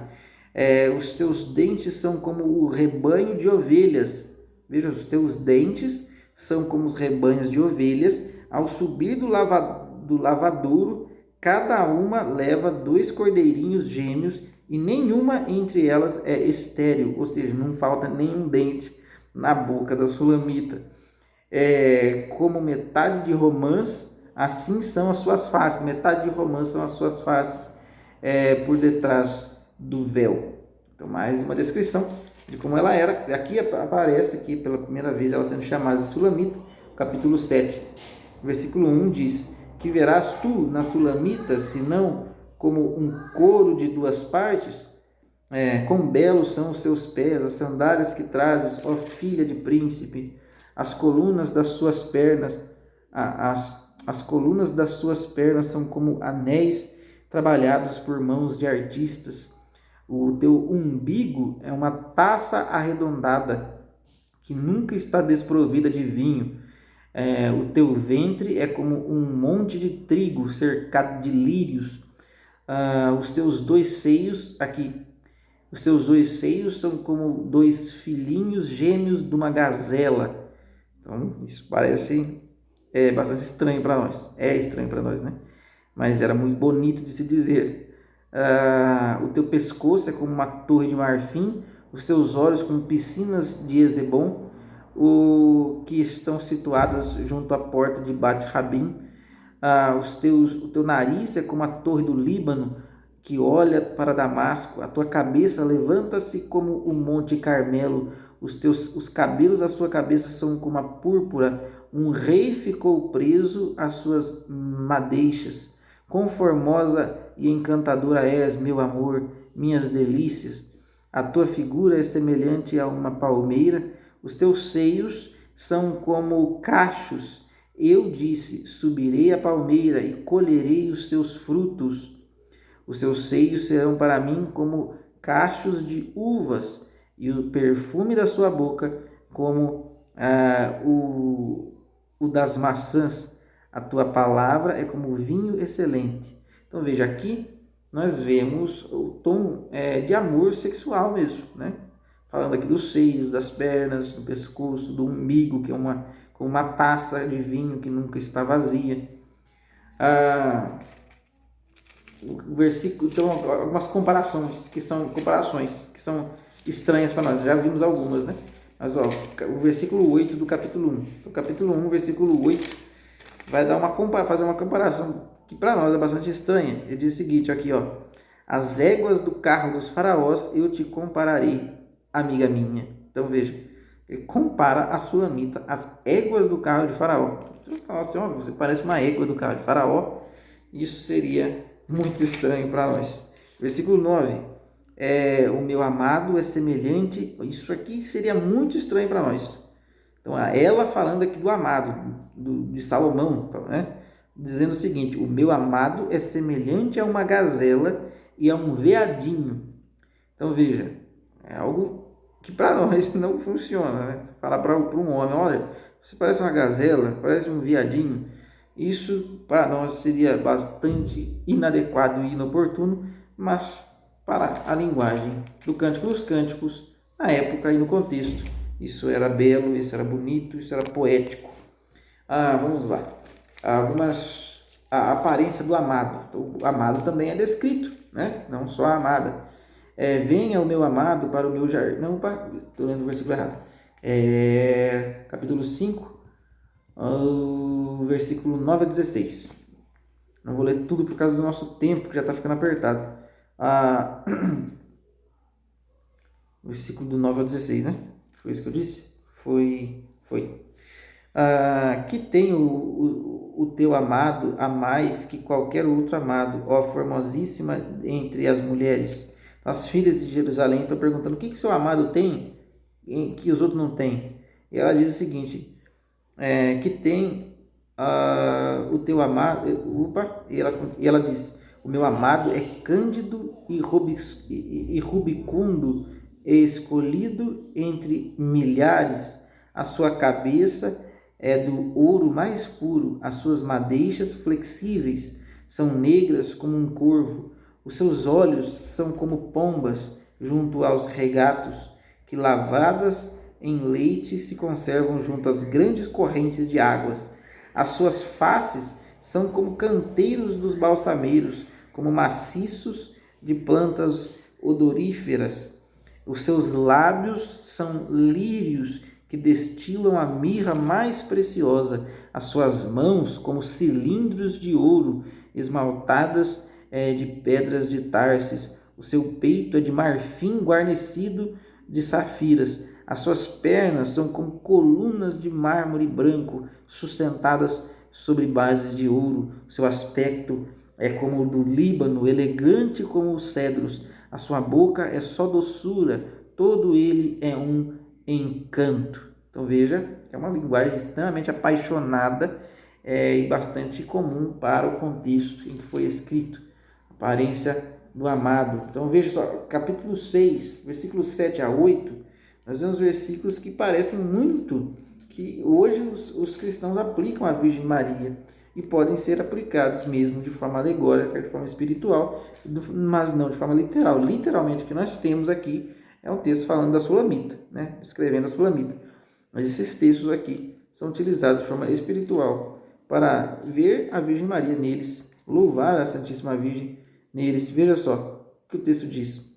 Speaker 1: os teus dentes são como o rebanho de ovelhas. Veja, os teus dentes são como os rebanhos de ovelhas. Ao subir do lavadouro, cada uma leva 2 cordeirinhos gêmeos, e nenhuma entre elas é estéril, ou seja, não falta nenhum dente na boca da Sulamita. Como metade de romãs, assim são as suas faces. Metade de romãs são as suas faces por detrás do véu. Então, mais uma descrição de como ela era. Aqui aparece aqui pela primeira vez ela sendo chamada de Sulamita. Capítulo 7, versículo 1 diz: Que verás tu na Sulamita, senão como um couro de 2 partes? Quão belos são os seus pés, as sandálias que trazes, ó filha de príncipe. As colunas das suas pernas, as colunas das suas pernas são como anéis trabalhados por mãos de artistas. O teu umbigo é uma taça arredondada que nunca está desprovida de vinho. O teu ventre é como um monte de trigo cercado de lírios. Os teus 2 seios são como 2 filhinhos gêmeos de uma gazela. Então isso parece bastante estranho para nós. É estranho para nós, né? Mas era muito bonito de se dizer. O teu pescoço é como uma torre de marfim, os teus olhos como piscinas de Ezebom, que estão situadas junto à porta de Bet-Rabim. O teu nariz é como a torre do Líbano, que olha para Damasco. A tua cabeça levanta-se como o monte Carmelo. Os cabelos da sua cabeça são como a púrpura. Um rei ficou preso às suas madeixas. Quão formosa e encantadora és, meu amor, minhas delícias. A tua figura é semelhante a uma palmeira. Os teus seios são como cachos. Eu disse: subirei a palmeira e colherei os seus frutos. Os seus seios serão para mim como cachos de uvas, e o perfume da sua boca como o das maçãs, a tua palavra é como vinho excelente. Então veja, aqui nós vemos o tom de amor sexual mesmo, né? Falando aqui dos seios, das pernas, do pescoço, do umbigo, que é uma taça de vinho que nunca está vazia. O versículo, então, algumas comparações que são estranhas para nós. Já vimos algumas, né? Mas ó, o versículo 8 do capítulo 1. O capítulo 1, versículo 8, vai fazer uma comparação que para nós é bastante estranha. Ele diz o seguinte aqui, ó: as éguas do carro dos faraós eu te compararei, amiga minha. Então veja, ele compara a sulamita às éguas do carro de faraó. Você fala assim, ó, você parece uma égua do carro de faraó. Isso seria muito estranho para nós. Versículo 9. O meu amado é semelhante. Isso aqui seria muito estranho para nós. Então, ela falando aqui do amado, de Salomão, né? Dizendo o seguinte: o meu amado é semelhante a uma gazela e a um veadinho. Então, veja, é algo que para nós não funciona, né? Falar para um homem: olha, você parece uma gazela, parece um veadinho. Isso para nós seria bastante inadequado e inoportuno, mas para a linguagem do Cântico dos Cânticos, na época e no contexto, isso era belo, isso era bonito, isso era poético. Vamos lá. A aparência do amado. Então, o amado também é descrito, né? Não só a amada. Venha o meu amado para o meu jardim. Não, estou lendo o versículo errado. Capítulo 5. O versículo 9 a 16. Não vou ler tudo por causa do nosso tempo, que já está ficando apertado. Versículo do 9 ao 16, né? Foi isso que eu disse? Foi. Que tem o teu amado a mais que qualquer outro amado, ó formosíssima entre as mulheres. As filhas de Jerusalém estão perguntando: o que o seu amado tem que os outros não têm? E ela diz o seguinte: que tem o teu amado, e ela diz: o meu amado é cândido e rubicundo, e escolhido entre milhares. A sua cabeça é do ouro mais puro, as suas madeixas flexíveis são negras como um corvo, os seus olhos são como pombas junto aos regatos, que lavadas em leite se conservam junto às grandes correntes de águas. As suas faces são como canteiros dos balsameiros, como maciços de plantas odoríferas. Os seus lábios são lírios que destilam a mirra mais preciosa. As suas mãos como cilindros de ouro esmaltadas de pedras de Tarsis. O seu peito é de marfim guarnecido de safiras. As suas pernas são como colunas de mármore branco, sustentadas sobre bases de ouro. Seu aspecto é como o do Líbano, elegante como os cedros. A sua boca é só doçura, todo ele é um encanto. Então veja, é uma linguagem extremamente apaixonada e bastante comum para o contexto em que foi escrito. Aparência do amado. Então veja só, capítulo 6, versículos 7 a 8, nós vemos versículos que parecem muito que hoje os cristãos aplicam à Virgem Maria e podem ser aplicados mesmo de forma alegórica, de forma espiritual, mas não de forma literal. Literalmente o que nós temos aqui é um texto falando da Sulamita, né? Descrevendo a Sulamita. Mas esses textos aqui são utilizados de forma espiritual para ver a Virgem Maria neles, louvar a Santíssima Virgem neles. Veja só o que o texto diz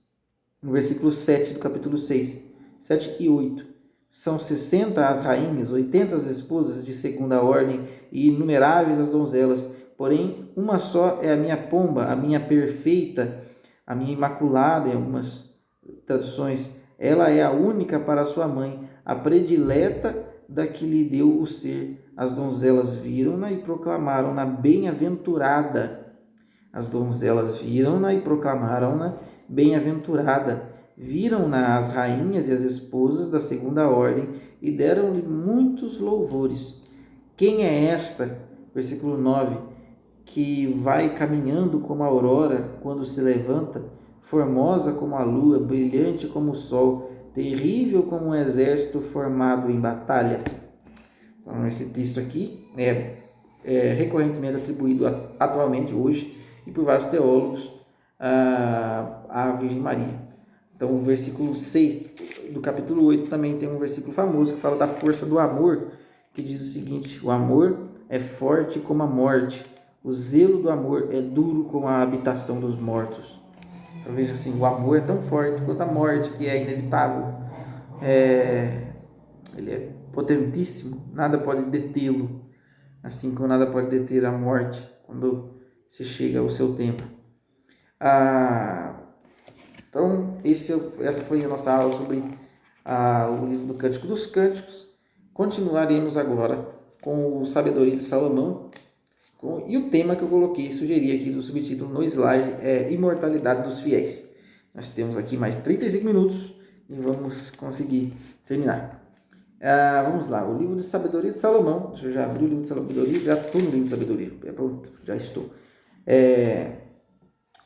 Speaker 1: no versículo 7 do capítulo 6. 7 e 8. São 60 as rainhas, 80 as esposas de segunda ordem e inumeráveis as donzelas. Porém, uma só é a minha pomba, a minha perfeita, a minha imaculada, em algumas traduções. Ela é a única para sua mãe, a predileta da que lhe deu o ser. As donzelas viram-na e proclamaram-na bem-aventurada. As donzelas viram-na e proclamaram-na bem-aventurada. Viram-na as rainhas e as esposas da segunda ordem e deram-lhe muitos louvores. Quem é esta, versículo 9, que vai caminhando como a aurora quando se levanta, formosa como a lua, brilhante como o sol, terrível como um exército formado em batalha. Então, esse texto aqui é recorrentemente atribuído atualmente, hoje, e por vários teólogos, à Virgem Maria. Então, o versículo 6 do capítulo 8 também tem um versículo famoso que fala da força do amor, que diz o seguinte: o amor é forte como a morte, o zelo do amor é duro como a habitação dos mortos. Então, veja assim, o amor é tão forte quanto a morte, que é inevitável. Ele é potentíssimo, nada pode detê-lo, assim como nada pode deter a morte quando se chega ao seu tempo. Então, essa foi a nossa aula sobre o livro do Cântico dos Cânticos. Continuaremos agora com o Sabedoria de Salomão, e o tema que eu coloquei, sugeri aqui do subtítulo no slide, é Imortalidade dos Fiéis. Nós temos aqui mais 35 minutos e vamos conseguir terminar. Vamos lá, o livro de Sabedoria de Salomão. Eu já abri o livro de Sabedoria, já estou no livro de Sabedoria, pronto, já estou.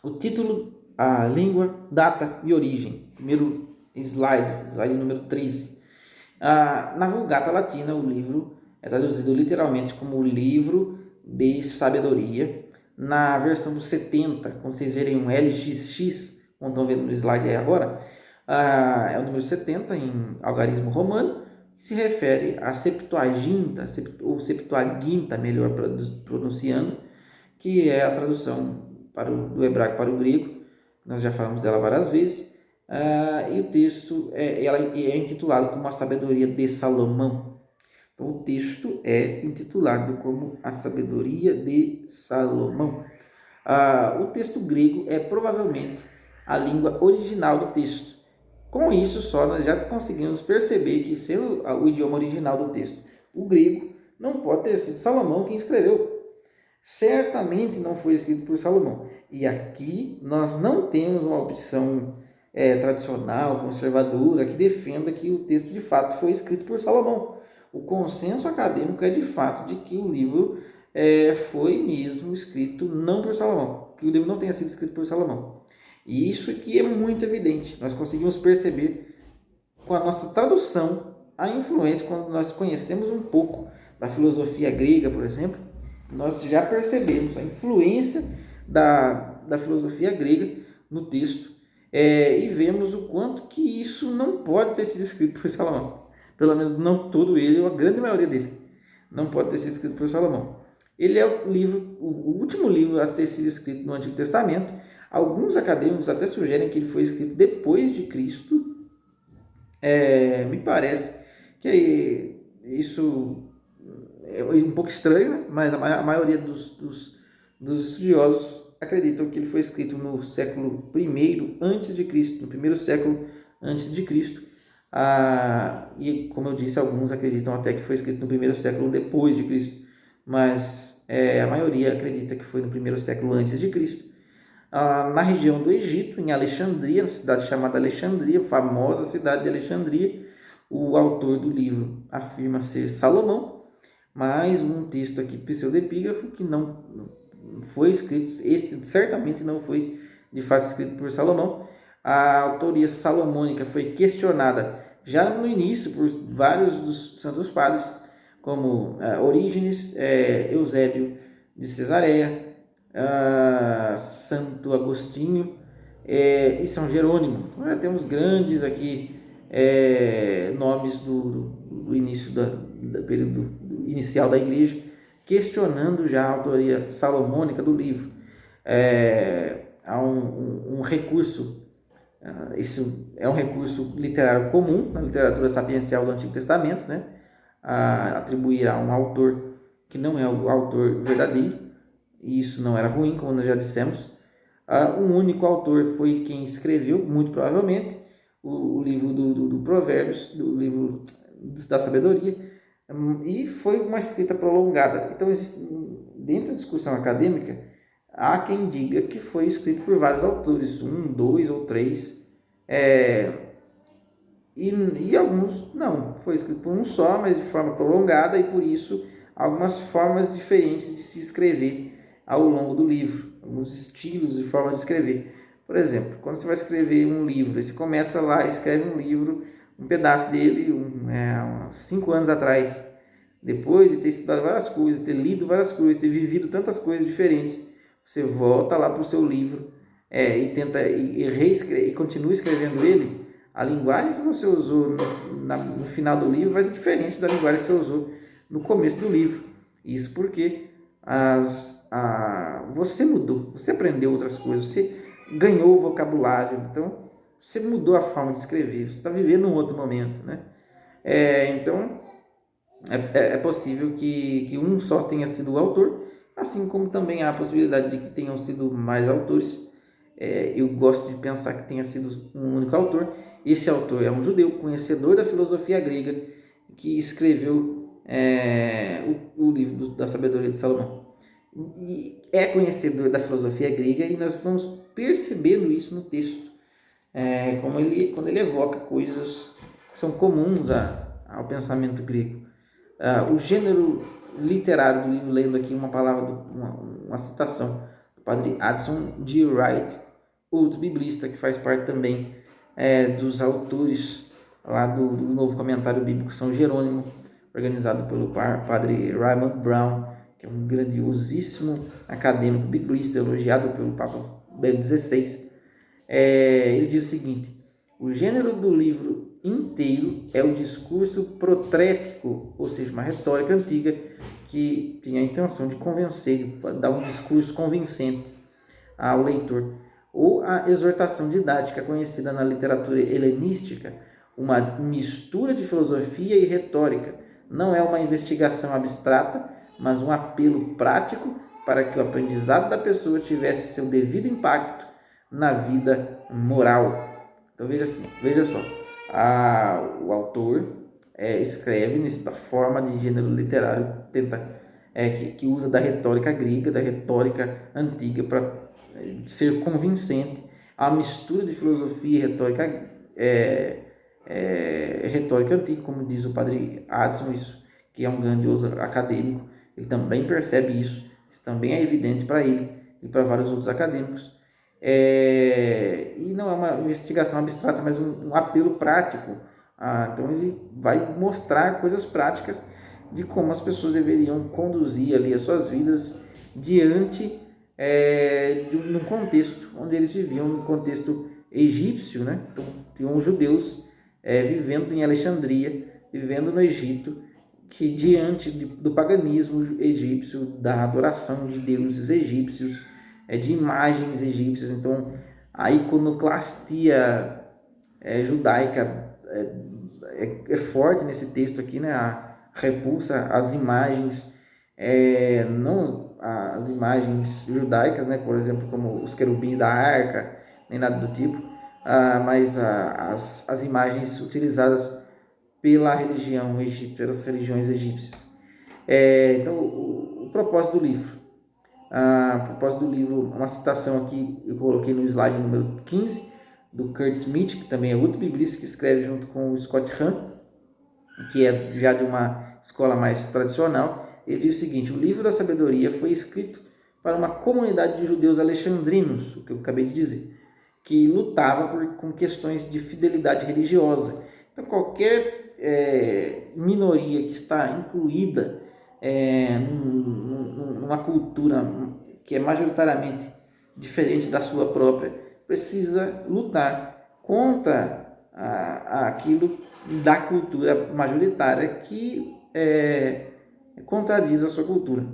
Speaker 1: O título, a língua, data e origem. Primeiro slide número 13. Na Vulgata Latina, o livro é traduzido literalmente como o livro de sabedoria. Na versão dos 70, como vocês verem um LXX, como estão vendo no slide aí agora, é o número 70 em algarismo romano, que se refere à Septuaginta, ou Septuaginta, melhor pronunciando, que é a tradução do hebraico para o grego. Nós já falamos dela várias vezes. E o texto ela é intitulado como a Sabedoria de Salomão. Então, o texto é intitulado como a Sabedoria de Salomão. O texto grego é provavelmente a língua original do texto. Com isso, só nós já conseguimos perceber que, sendo o idioma original do texto o grego, não pode ter sido Salomão quem escreveu. Certamente não foi escrito por Salomão. E aqui nós não temos uma opção tradicional, conservadora, que defenda que o texto de fato foi escrito por Salomão. O consenso acadêmico é de fato de que o livro foi mesmo escrito não por Salomão, que o livro não tenha sido escrito por Salomão. E isso aqui é muito evidente. Nós conseguimos perceber com a nossa tradução a influência, quando nós conhecemos um pouco da filosofia grega, por exemplo, nós já percebemos a influência da filosofia grega no texto, e vemos o quanto que isso não pode ter sido escrito por Salomão. Pelo menos não todo ele, ou a grande maioria dele, não pode ter sido escrito por Salomão. Ele é o último livro a ter sido escrito no Antigo Testamento. Alguns acadêmicos até sugerem que ele foi escrito depois de Cristo. Me parece que isso é um pouco estranho, mas a maioria dos estudiosos acreditam que ele foi escrito no século I antes de Cristo, no primeiro século antes de Cristo. E como eu disse, alguns acreditam até que foi escrito no primeiro século depois de Cristo, mas a maioria acredita que foi no primeiro século antes de Cristo. Na região do Egito, em Alexandria, uma cidade chamada Alexandria, famosa cidade de Alexandria, o autor do livro afirma ser Salomão, mas um texto aqui pseudepígrafo que não foi escrito, esse certamente não foi de fato escrito por Salomão. A autoria salomônica foi questionada já no início por vários dos santos padres, como Orígenes, Eusébio de Cesareia, Santo Agostinho e São Jerônimo. Então, temos grandes aqui nomes do início do período inicial da igreja, questionando já a autoria salomônica do livro. Há um recurso, isso é um recurso literário comum na literatura sapiencial do Antigo Testamento, né? Atribuir a um autor que não é o autor verdadeiro, e isso não era ruim, como nós já dissemos. Um único autor foi quem escreveu, muito provavelmente, o livro do Provérbios, do livro da Sabedoria, e foi uma escrita prolongada. Então, dentro da discussão acadêmica, há quem diga que foi escrito por vários autores, 1, 2 ou 3, e alguns não, foi escrito por um só, mas de forma prolongada, e por isso algumas formas diferentes de se escrever ao longo do livro, alguns estilos e formas de escrever. Por exemplo, quando você vai escrever um livro, você começa lá, escreve um livro um pedaço dele, uns 5 anos atrás, depois de ter estudado várias coisas, ter lido várias coisas, ter vivido tantas coisas diferentes, você volta lá para o seu livro e tenta e continua escrevendo ele. A linguagem que você usou no final do livro vai ser diferente da linguagem que você usou no começo do livro. Isso porque você mudou, você aprendeu outras coisas, você ganhou vocabulário, então você mudou a forma de escrever, você está vivendo um outro momento, né? Então é possível que um só tenha sido o autor, assim como também há a possibilidade de que tenham sido mais autores. Eu gosto de pensar que tenha sido um único autor. Esse autor é um judeu, conhecedor da filosofia grega, que escreveu o livro da sabedoria de Salomão. E é conhecedor da filosofia grega, e nós vamos percebendo isso no texto, quando ele evoca coisas que são comuns ao pensamento grego. O gênero literário do livro, lendo aqui uma citação do padre Addison G. Wright, outro biblista que faz parte também dos autores lá do Novo Comentário Bíblico São Jerônimo, organizado pelo padre Raymond Brown, que é um grandiosíssimo acadêmico biblista, elogiado pelo Papa Bento XVI. Ele diz o seguinte: o gênero do livro inteiro é o discurso protrético, ou seja, uma retórica antiga que tinha a intenção de convencer, de dar um discurso convincente ao leitor, ou a exortação didática conhecida na literatura helenística, uma mistura de filosofia e retórica. Não é uma investigação abstrata, mas um apelo prático para que o aprendizado da pessoa tivesse seu devido impacto na vida moral. Então veja só, o autor escreve nessa forma de gênero literário, que usa da retórica grega, da retórica antiga, para ser convincente. A mistura de filosofia e retórica retórica antiga, como diz o padre Addison, isso, que é um grandioso acadêmico, ele também percebe isso também é evidente para ele e para vários outros acadêmicos. E não é uma investigação abstrata, mas um apelo prático. Então ele vai mostrar coisas práticas de como as pessoas deveriam conduzir ali as suas vidas diante de um contexto onde eles viviam, um contexto egípcio, né? Então tinham os judeus vivendo em Alexandria, vivendo no Egito, que diante do paganismo egípcio, da adoração de deuses egípcios, de imagens egípcias. Então a iconoclastia judaica é forte nesse texto aqui, né? A repulsa às imagens, não as imagens judaicas, né? Por exemplo, como os querubins da arca, nem nada do tipo, mas as imagens utilizadas pela religião egípcia, pelas religiões egípcias. Então, o propósito do livro. Propósito do livro, uma citação aqui, eu coloquei no slide número 15, do Kurt Smith, que também é outro biblista, que escreve junto com o Scott Hahn, que é já de uma escola mais tradicional. Ele diz o seguinte: o livro da sabedoria foi escrito para uma comunidade de judeus alexandrinos, o que eu acabei de dizer, que lutava com questões de fidelidade religiosa. Então, qualquer minoria que está incluída numa cultura que é majoritariamente diferente da sua própria, precisa lutar contra aquilo da cultura majoritária que contradiz a sua cultura,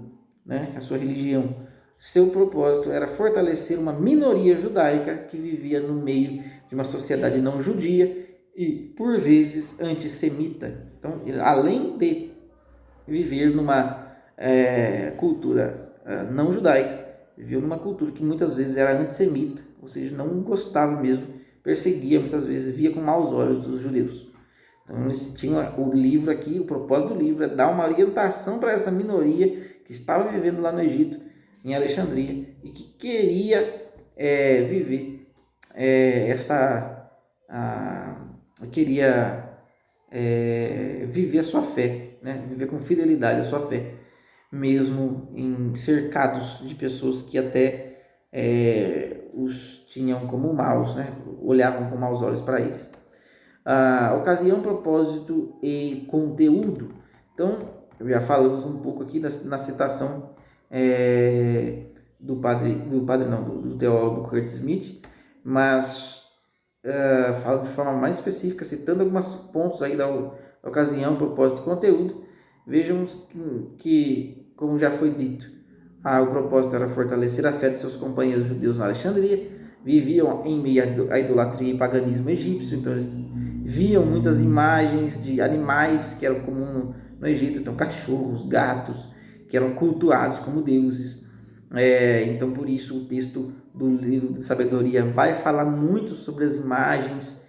Speaker 1: né? A sua religião. Seu propósito era fortalecer uma minoria judaica que vivia no meio de uma sociedade não judia e, por vezes, antissemita. Então, além de viver numa cultura não judaica, viveu numa cultura que muitas vezes era antissemita, ou seja, não gostava mesmo, perseguia muitas vezes, via com maus olhos os judeus. Então, eles tinham o livro aqui, o propósito do livro é dar uma orientação para essa minoria que estava vivendo lá no Egito, em Alexandria, e que queria viver viver a sua fé, né? Viver com fidelidade a sua fé, mesmo em cercados de pessoas que até os tinham como maus, né? Olhavam com maus olhos para eles. Ocasião, propósito e conteúdo. Então, já falamos um pouco aqui na citação do teólogo Kurt Smith, mas falando de forma mais específica, citando alguns pontos aí da ocasião, propósito e conteúdo, vejamos que, como já foi dito, o propósito era fortalecer a fé de seus companheiros judeus na Alexandria, viviam em meio à idolatria e paganismo egípcio, então eles viam muitas imagens de animais que eram comuns no Egito, então cachorros, gatos, que eram cultuados como deuses. Então por isso o texto do livro de sabedoria vai falar muito sobre as imagens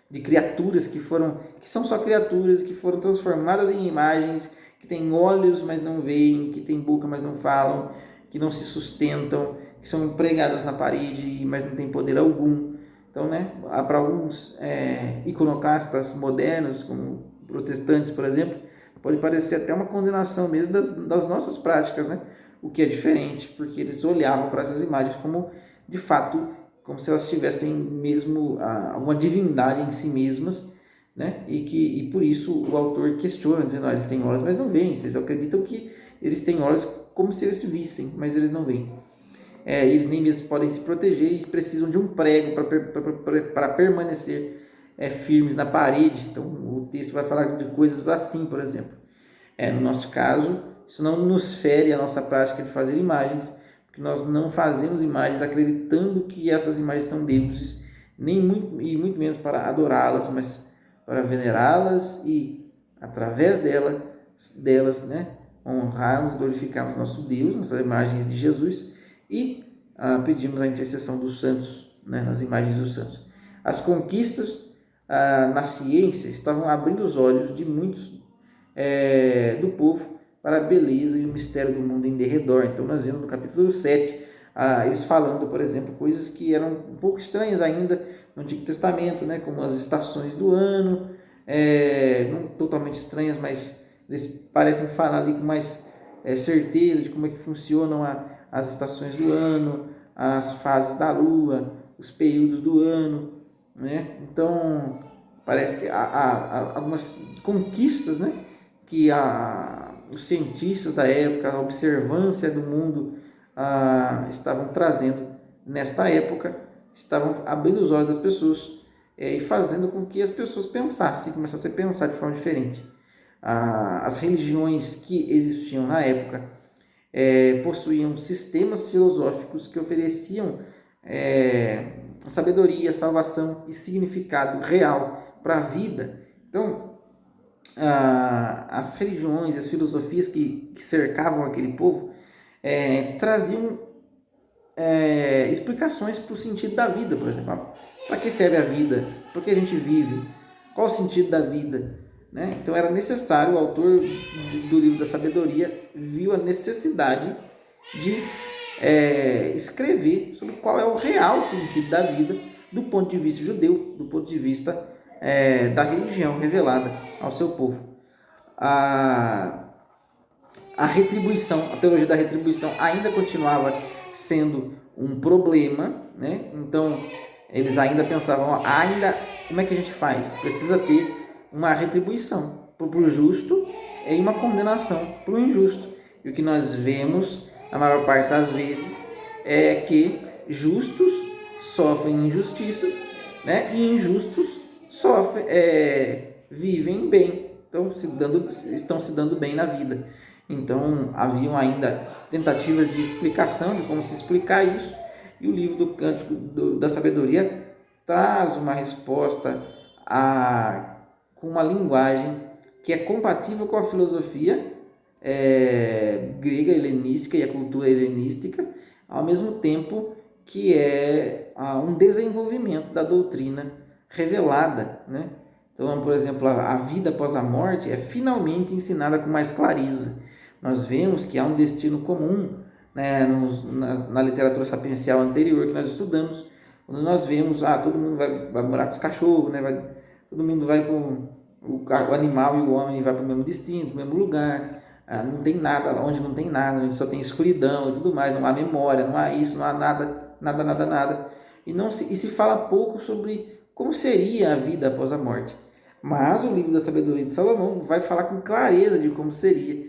Speaker 1: de criaturas que são só criaturas, que foram transformadas em imagens, que têm olhos, mas não veem, que têm boca, mas não falam, que não se sustentam, que são pregadas na parede, mas não têm poder algum. Então, para alguns iconoclastas modernos, como protestantes, por exemplo, pode parecer até uma condenação mesmo das nossas práticas, o que é diferente, porque eles olhavam para essas imagens como, de fato, como se elas tivessem mesmo uma divindade em si mesmas, e por isso o autor questiona, dizendo, eles têm olhos, mas não veem. Vocês acreditam que eles têm olhos como se eles vissem, mas eles não veem. Eles nem mesmo podem se proteger, eles precisam de um prego para permanecer firmes na parede. Então o texto vai falar de coisas assim, por exemplo. No nosso caso, isso não nos fere a nossa prática de fazer imagens, porque nós não fazemos imagens acreditando que essas imagens são deuses, e muito menos para adorá-las, mas para venerá-las e, através delas, honrarmos, glorificarmos nosso Deus, nessas imagens de Jesus, e pedimos a intercessão dos santos, nas imagens dos santos. As conquistas na ciência estavam abrindo os olhos de muitos do povo para a beleza e o mistério do mundo em derredor. Então nós vemos no capítulo 7 eles falando, por exemplo, coisas que eram um pouco estranhas ainda no Antigo Testamento, como as estações do ano, não totalmente estranhas, mas eles parecem falar ali com mais certeza de como é que funcionam as estações do ano, as fases da lua, os períodos do ano, Então parece que há algumas conquistas, que os cientistas da época, a observância do mundo estavam trazendo nesta época, estavam abrindo os olhos das pessoas e fazendo com que as pessoas começassem a pensar de forma diferente. As religiões que existiam na época possuíam sistemas filosóficos que ofereciam sabedoria, salvação e significado real para a vida. Então, as religiões, as filosofias que cercavam aquele povo traziam explicações para o sentido da vida, por exemplo. Para que serve a vida? Por que a gente vive? Qual o sentido da vida? Então era necessário, o autor do livro da sabedoria viu a necessidade de escrever sobre qual é o real sentido da vida do ponto de vista judeu, do ponto de vista da religião revelada ao seu povo. A retribuição, a teologia da retribuição ainda continuava sendo um problema, Então eles ainda pensavam, como é que a gente faz? Precisa ter uma retribuição para o justo e uma condenação para o injusto. E o que nós vemos, a maior parte das vezes, é que justos sofrem injustiças, e injustos vivem bem, então estão se dando bem na vida. Então haviam ainda tentativas de explicação, de como se explicar isso, e o livro do Cântico da Sabedoria traz uma resposta com uma linguagem que é compatível com a filosofia grega helenística e a cultura helenística, ao mesmo tempo que é um desenvolvimento da doutrina revelada, Então, por exemplo, a vida após a morte é finalmente ensinada com mais clareza. Nós vemos que há um destino comum, na literatura sapiencial anterior que nós estudamos, quando nós vemos, todo mundo vai morar com os cachorros, todo mundo vai com o animal e o homem vai para o mesmo destino, para o mesmo lugar, não tem nada, onde não tem nada, onde só tem escuridão e tudo mais, não há memória, não há isso, não há nada. E se fala pouco sobre como seria a vida após a morte. Mas o livro da sabedoria de Salomão vai falar com clareza de como seria,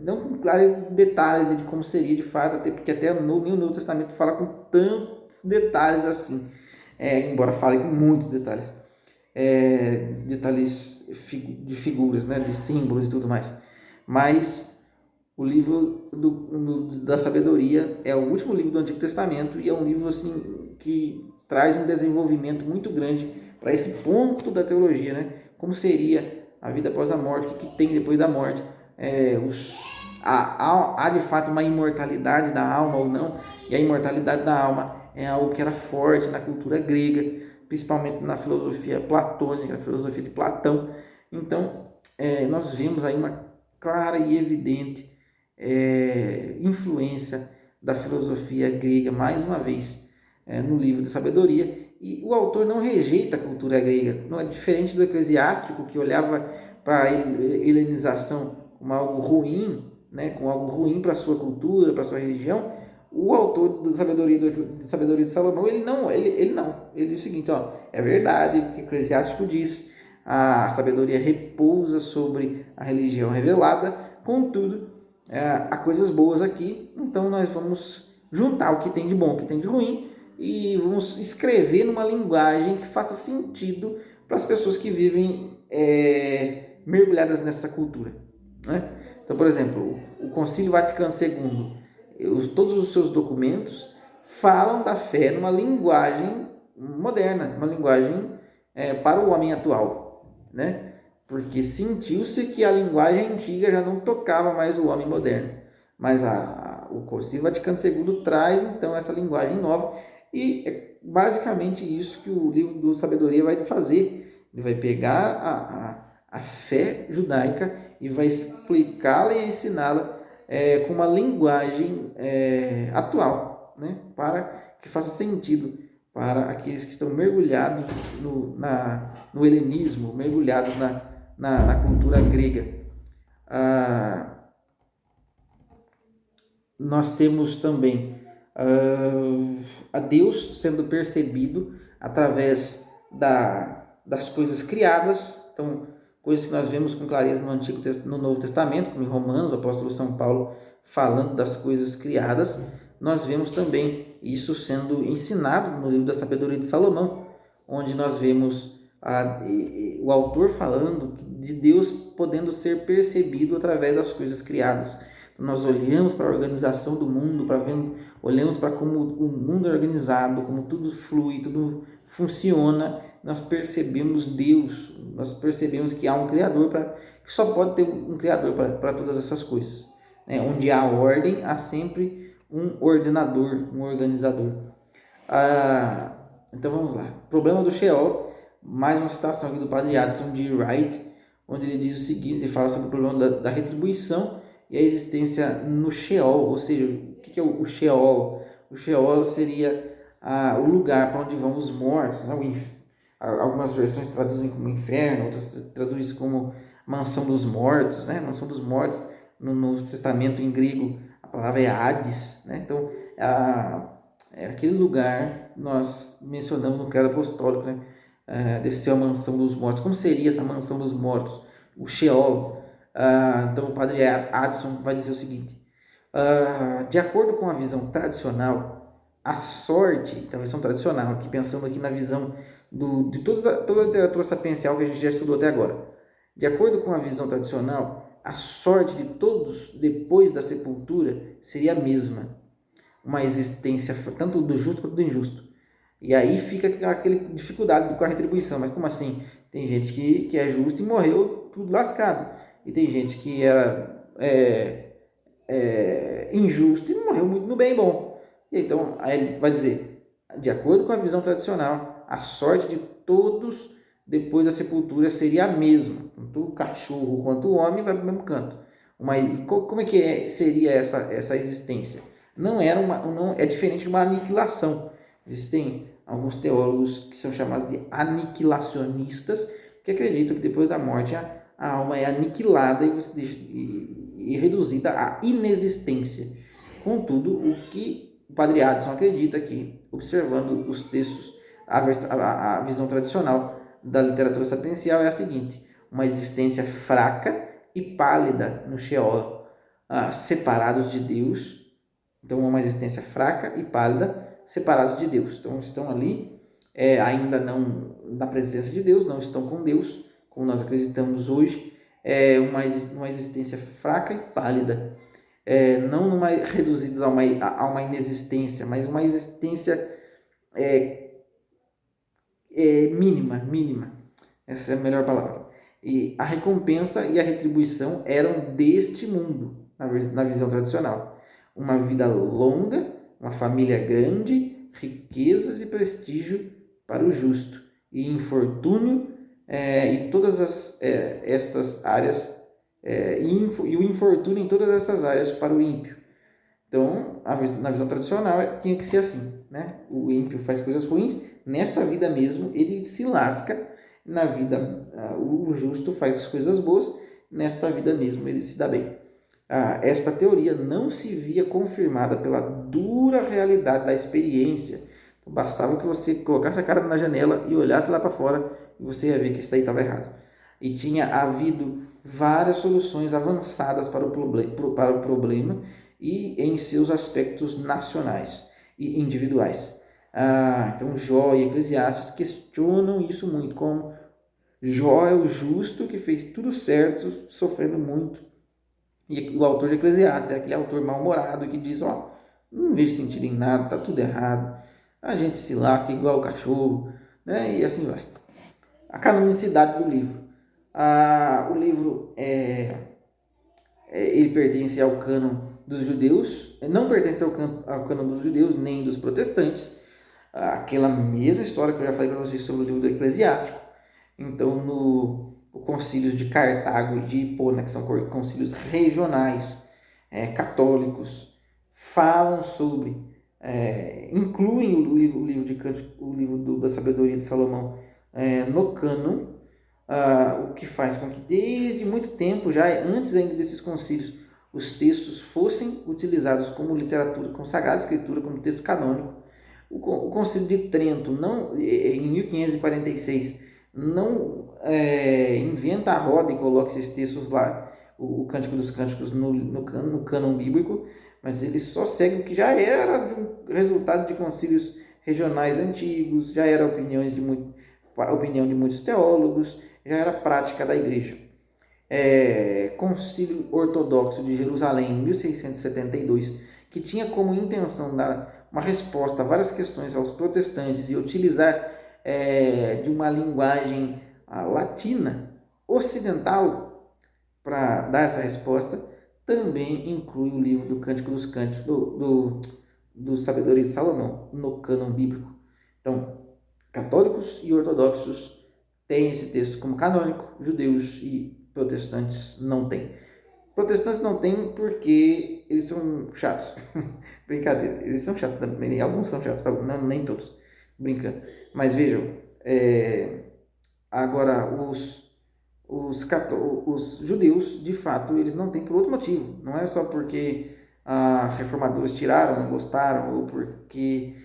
Speaker 1: não com clareza de detalhes de como seria de fato, até porque até no Novo Testamento fala com tantos detalhes assim, embora fale com muitos detalhes, detalhes de figuras, né, de símbolos e tudo mais. Mas o livro da sabedoria é o último livro do Antigo Testamento e é um livro assim que traz um desenvolvimento muito grande para esse ponto da teologia, né? Como seria a vida após a morte, o que tem depois da morte, há de fato uma imortalidade da alma ou não, e a imortalidade da alma é algo que era forte na cultura grega, principalmente na filosofia platônica, na filosofia de Platão. Então, nós vemos aí uma clara e evidente influência da filosofia grega, mais uma vez, no livro da sabedoria, e o autor não rejeita a cultura grega, não é diferente do eclesiástico que olhava para a helenização como algo ruim, né, como algo ruim para a sua cultura, para a sua religião. O autor da sabedoria de Salomão, ele diz o seguinte, é verdade o que o eclesiástico diz, a sabedoria repousa sobre a religião revelada, contudo, há coisas boas aqui, então nós vamos juntar o que tem de bom, o que tem de ruim, e vamos escrever numa linguagem que faça sentido para as pessoas que vivem mergulhadas nessa cultura, né? Então, por exemplo, o Concílio Vaticano II, todos os seus documentos falam da fé numa linguagem moderna, uma linguagem para o homem atual, né? Porque sentiu-se que a linguagem antiga já não tocava mais o homem moderno, mas o Concílio Vaticano II traz então essa linguagem nova, e é basicamente isso que o livro do Sabedoria vai fazer. Ele vai pegar a fé judaica e vai explicá-la e ensiná-la com uma linguagem atual, né? Para que faça sentido para aqueles que estão mergulhados no helenismo, mergulhados na cultura grega. Nós temos também a Deus sendo percebido através das coisas criadas. Então, coisas que nós vemos com clareza no Novo Testamento, como em Romanos, o apóstolo São Paulo falando das coisas criadas. Nós vemos também isso sendo ensinado no livro da Sabedoria de Salomão, onde nós vemos o autor falando de Deus podendo ser percebido através das coisas criadas. Nós olhamos para a organização do mundo, olhamos para como o mundo é organizado, como tudo flui, tudo funciona. Nós percebemos Deus, nós percebemos que há um Criador, que só pode ter um Criador para todas essas coisas. Onde há ordem, há sempre um ordenador, um organizador. Então vamos lá. Problema do Sheol, mais uma citação aqui do padre Addison de Wright, onde ele diz o seguinte, ele fala sobre o problema da retribuição e a existência no Sheol. Ou seja, o que é o Sheol? O Sheol seria o lugar para onde vão os mortos, né? Algumas versões traduzem como inferno, outras traduzem como mansão dos mortos, né? Mansão dos mortos, no Novo Testamento em grego a palavra é Hades, né? Então é aquele lugar que nós mencionamos no credo apostólico, né? Desceu a mansão dos mortos. Como seria essa mansão dos mortos? O Sheol. Então o padre Addison vai dizer o seguinte: de acordo com a visão tradicional, a sorte, a versão tradicional, aqui pensando aqui na visão de toda a literatura sapiencial que a gente já estudou até agora, de acordo com a visão tradicional, a sorte de todos depois da sepultura seria a mesma, uma existência tanto do justo quanto do injusto. E aí fica aquela dificuldade com a retribuição. Mas como assim? Tem gente que é justo e morreu tudo lascado, e tem gente que era injusto e morreu muito no bem bom. E então aí ele vai dizer, de acordo com a visão tradicional, a sorte de todos depois da sepultura seria a mesma. Tanto o cachorro quanto o homem vai para o mesmo canto. Mas como é que seria essa existência? Não é diferente de uma aniquilação. Existem alguns teólogos que são chamados de aniquilacionistas, que acreditam que depois da morte a alma é aniquilada e reduzida à inexistência. Contudo, o que o padre Addison acredita aqui, observando os textos A visão tradicional da literatura sapiencial é a seguinte: uma existência fraca e pálida no Sheol, separados de Deus. Então, uma existência fraca e pálida, separados de Deus. Então, estão ali, ainda não na presença de Deus, não estão com Deus, como nós acreditamos hoje. Uma existência fraca e pálida. Não reduzidos a uma inexistência, mas uma existência mínima. Essa é a melhor palavra. E a recompensa e a retribuição eram deste mundo, na visão tradicional. Uma vida longa, uma família grande, riquezas e prestígio para o justo, e infortúnio e todas estas áreas, e o infortúnio em todas essas áreas para o ímpio. Então, na visão tradicional, tinha que ser assim, né? O ímpio faz coisas ruins, nesta vida mesmo ele se lasca, na vida o justo faz coisas boas, nesta vida mesmo ele se dá bem. Esta teoria não se via confirmada pela dura realidade da experiência. Bastava que você colocasse a cara na janela e olhasse lá para fora e você ia ver que isso daí estava errado. E tinha havido várias soluções avançadas para o problema e em seus aspectos nacionais e individuais. Então Jó e Eclesiastes questionam isso muito, como Jó é o justo que fez tudo certo, sofrendo muito. E o autor de Eclesiastes é aquele autor mal-humorado que diz, não vejo sentido em nada, tá tudo errado, a gente se lasca igual o cachorro, né? E assim vai. A canonicidade do livro. O livro ele pertence ao cânon dos judeus, não pertence ao cânon dos judeus nem dos protestantes. Aquela mesma história que eu já falei para vocês sobre o livro do Eclesiástico. Então, no concílios de Cartago e de Hipona, que são concílios regionais, católicos, falam sobre, incluem o livro de Cântico, o livro da Sabedoria de Salomão no cânon, o que faz com que desde muito tempo, já antes ainda desses concílios, os textos fossem utilizados como literatura, como Sagrada Escritura, como texto canônico. O Concílio de Trento, em 1546, não inventa a roda e coloca esses textos lá, o Cântico dos Cânticos no cânon bíblico, mas ele só segue o que já era de um resultado de concílios regionais antigos, já era opinião de muitos teólogos, já era prática da igreja. Concílio Ortodoxo de Jerusalém, em 1672, que tinha como intenção dar uma resposta a várias questões aos protestantes e utilizar de uma linguagem latina, ocidental, para dar essa resposta, também inclui o livro do Cântico dos Cânticos, do Sabedoria de Salomão, no cânon bíblico. Então, católicos e ortodoxos têm esse texto como canônico, judeus e protestantes não têm. Protestantes não têm porque eles são chatos. Brincadeira, eles são chatos também, alguns são chatos, não, nem todos, brincando. Mas vejam, agora os judeus, de fato, eles não têm por outro motivo. Não é só porque reformadores tiraram, não gostaram, ou porque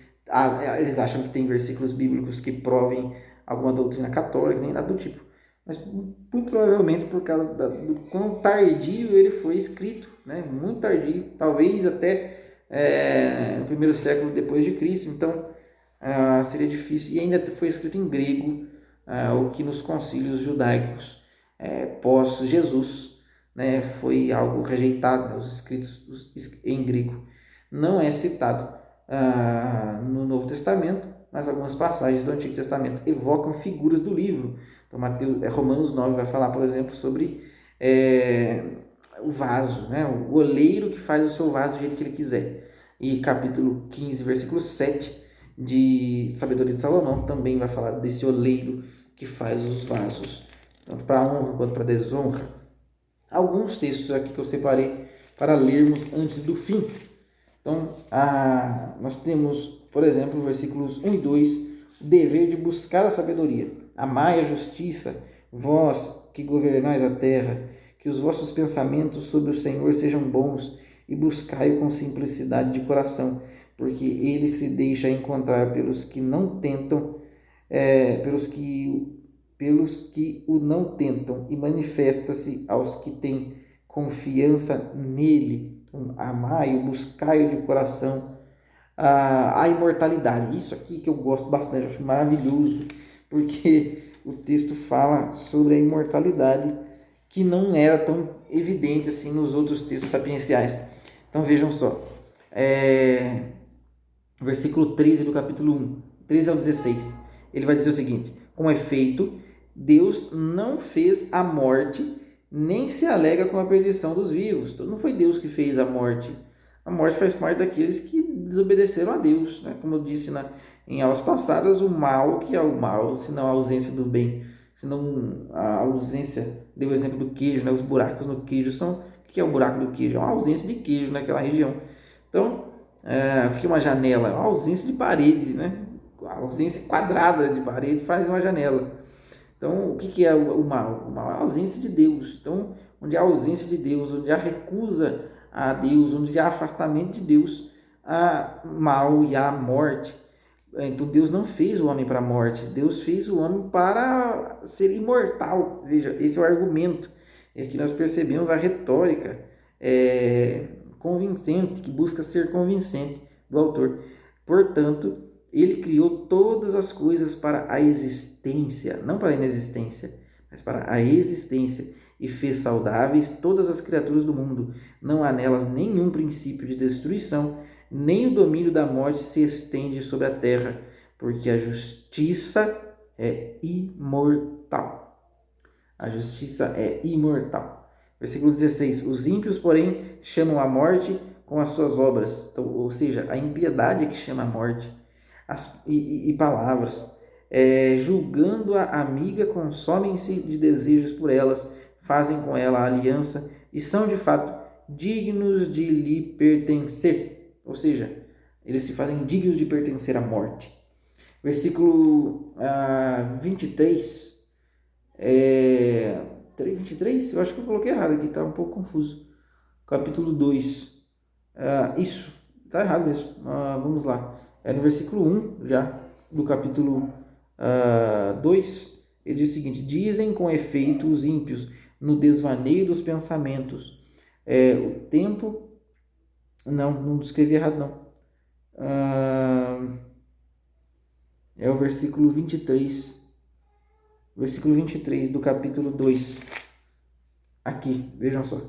Speaker 1: eles acham que tem versículos bíblicos que provem alguma doutrina católica, nem nada do tipo. Mas muito provavelmente por causa do quão tardio ele foi escrito, né? Muito tardio, talvez até no primeiro século depois de Cristo. Então seria difícil, e ainda foi escrito em grego, o que nos concílios judaicos pós-Jesus, né, foi algo rejeitado. Os escritos em grego não é citado no Novo Testamento, mas algumas passagens do Antigo Testamento evocam figuras do livro. Então, Romanos 9 vai falar, por exemplo, sobre o vaso, né? O oleiro que faz o seu vaso do jeito que ele quiser. E capítulo 15, versículo 7 de Sabedoria de Salomão também vai falar desse oleiro que faz os vasos, tanto para honra quanto para desonra. Alguns textos aqui que eu separei para lermos antes do fim. Então, nós temos, por exemplo, versículos 1 e 2, o dever de buscar a sabedoria. Amai a justiça, vós que governais a terra, que os vossos pensamentos sobre o Senhor sejam bons, e buscai-o com simplicidade de coração, porque ele se deixa encontrar pelos que não tentam pelos que o não tentam, e manifesta-se aos que têm confiança nele. Então, amai-o, buscai-o de coração. A imortalidade, isso aqui que eu gosto bastante, eu acho maravilhoso, porque o texto fala sobre a imortalidade que não era tão evidente assim nos outros textos sapienciais. Então vejam só, versículo 13 do capítulo 1, 13 ao 16, ele vai dizer o seguinte: com efeito, Deus não fez a morte, nem se alega com a perdição dos vivos. Então não foi Deus que fez a morte. A morte faz parte daqueles que desobedeceram a Deus, né? Como eu disse em aulas passadas, o mal, que é o mal, senão a ausência do bem, senão a ausência, deu o exemplo do queijo, né? Os buracos no queijo são, o que é o buraco do queijo? É uma ausência de queijo naquela região. Então, o que é uma janela? É uma ausência de parede, né? A ausência quadrada de parede faz uma janela. Então, o que é o mal? O mal é a ausência de Deus. Então, onde há ausência de Deus, onde há recusa a Deus, onde há afastamento de Deus, há mal e há morte. Então, Deus não fez o homem para a morte, Deus fez o homem para ser imortal. Veja, esse é o argumento. É que nós percebemos a retórica convincente, que busca ser convincente do autor. Portanto, ele criou todas as coisas para a existência, não para a inexistência, mas para a existência, e fez saudáveis todas as criaturas do mundo. Não há nelas nenhum princípio de destruição, nem o domínio da morte se estende sobre a terra, porque a justiça é imortal. A justiça é imortal. Versículo 16. Os ímpios, porém, chamam a morte com as suas obras. Então, ou seja, a impiedade é que chama a morte. E palavras. Julgando a amiga, consomem-se de desejos por elas, fazem com ela a aliança e são, de fato, dignos de lhe pertencer. Ou seja, eles se fazem dignos de pertencer à morte. Versículo 23. 23? Eu acho que eu coloquei errado aqui, está um pouco confuso. Capítulo 2. Isso, está errado mesmo. Vamos lá. No versículo 1 já, do capítulo 2, ele diz o seguinte: dizem com efeito os ímpios, no desvaneio dos pensamentos. O tempo... Não escrevi errado, não. É o versículo 23. Versículo 23 do capítulo 2. Aqui, vejam só.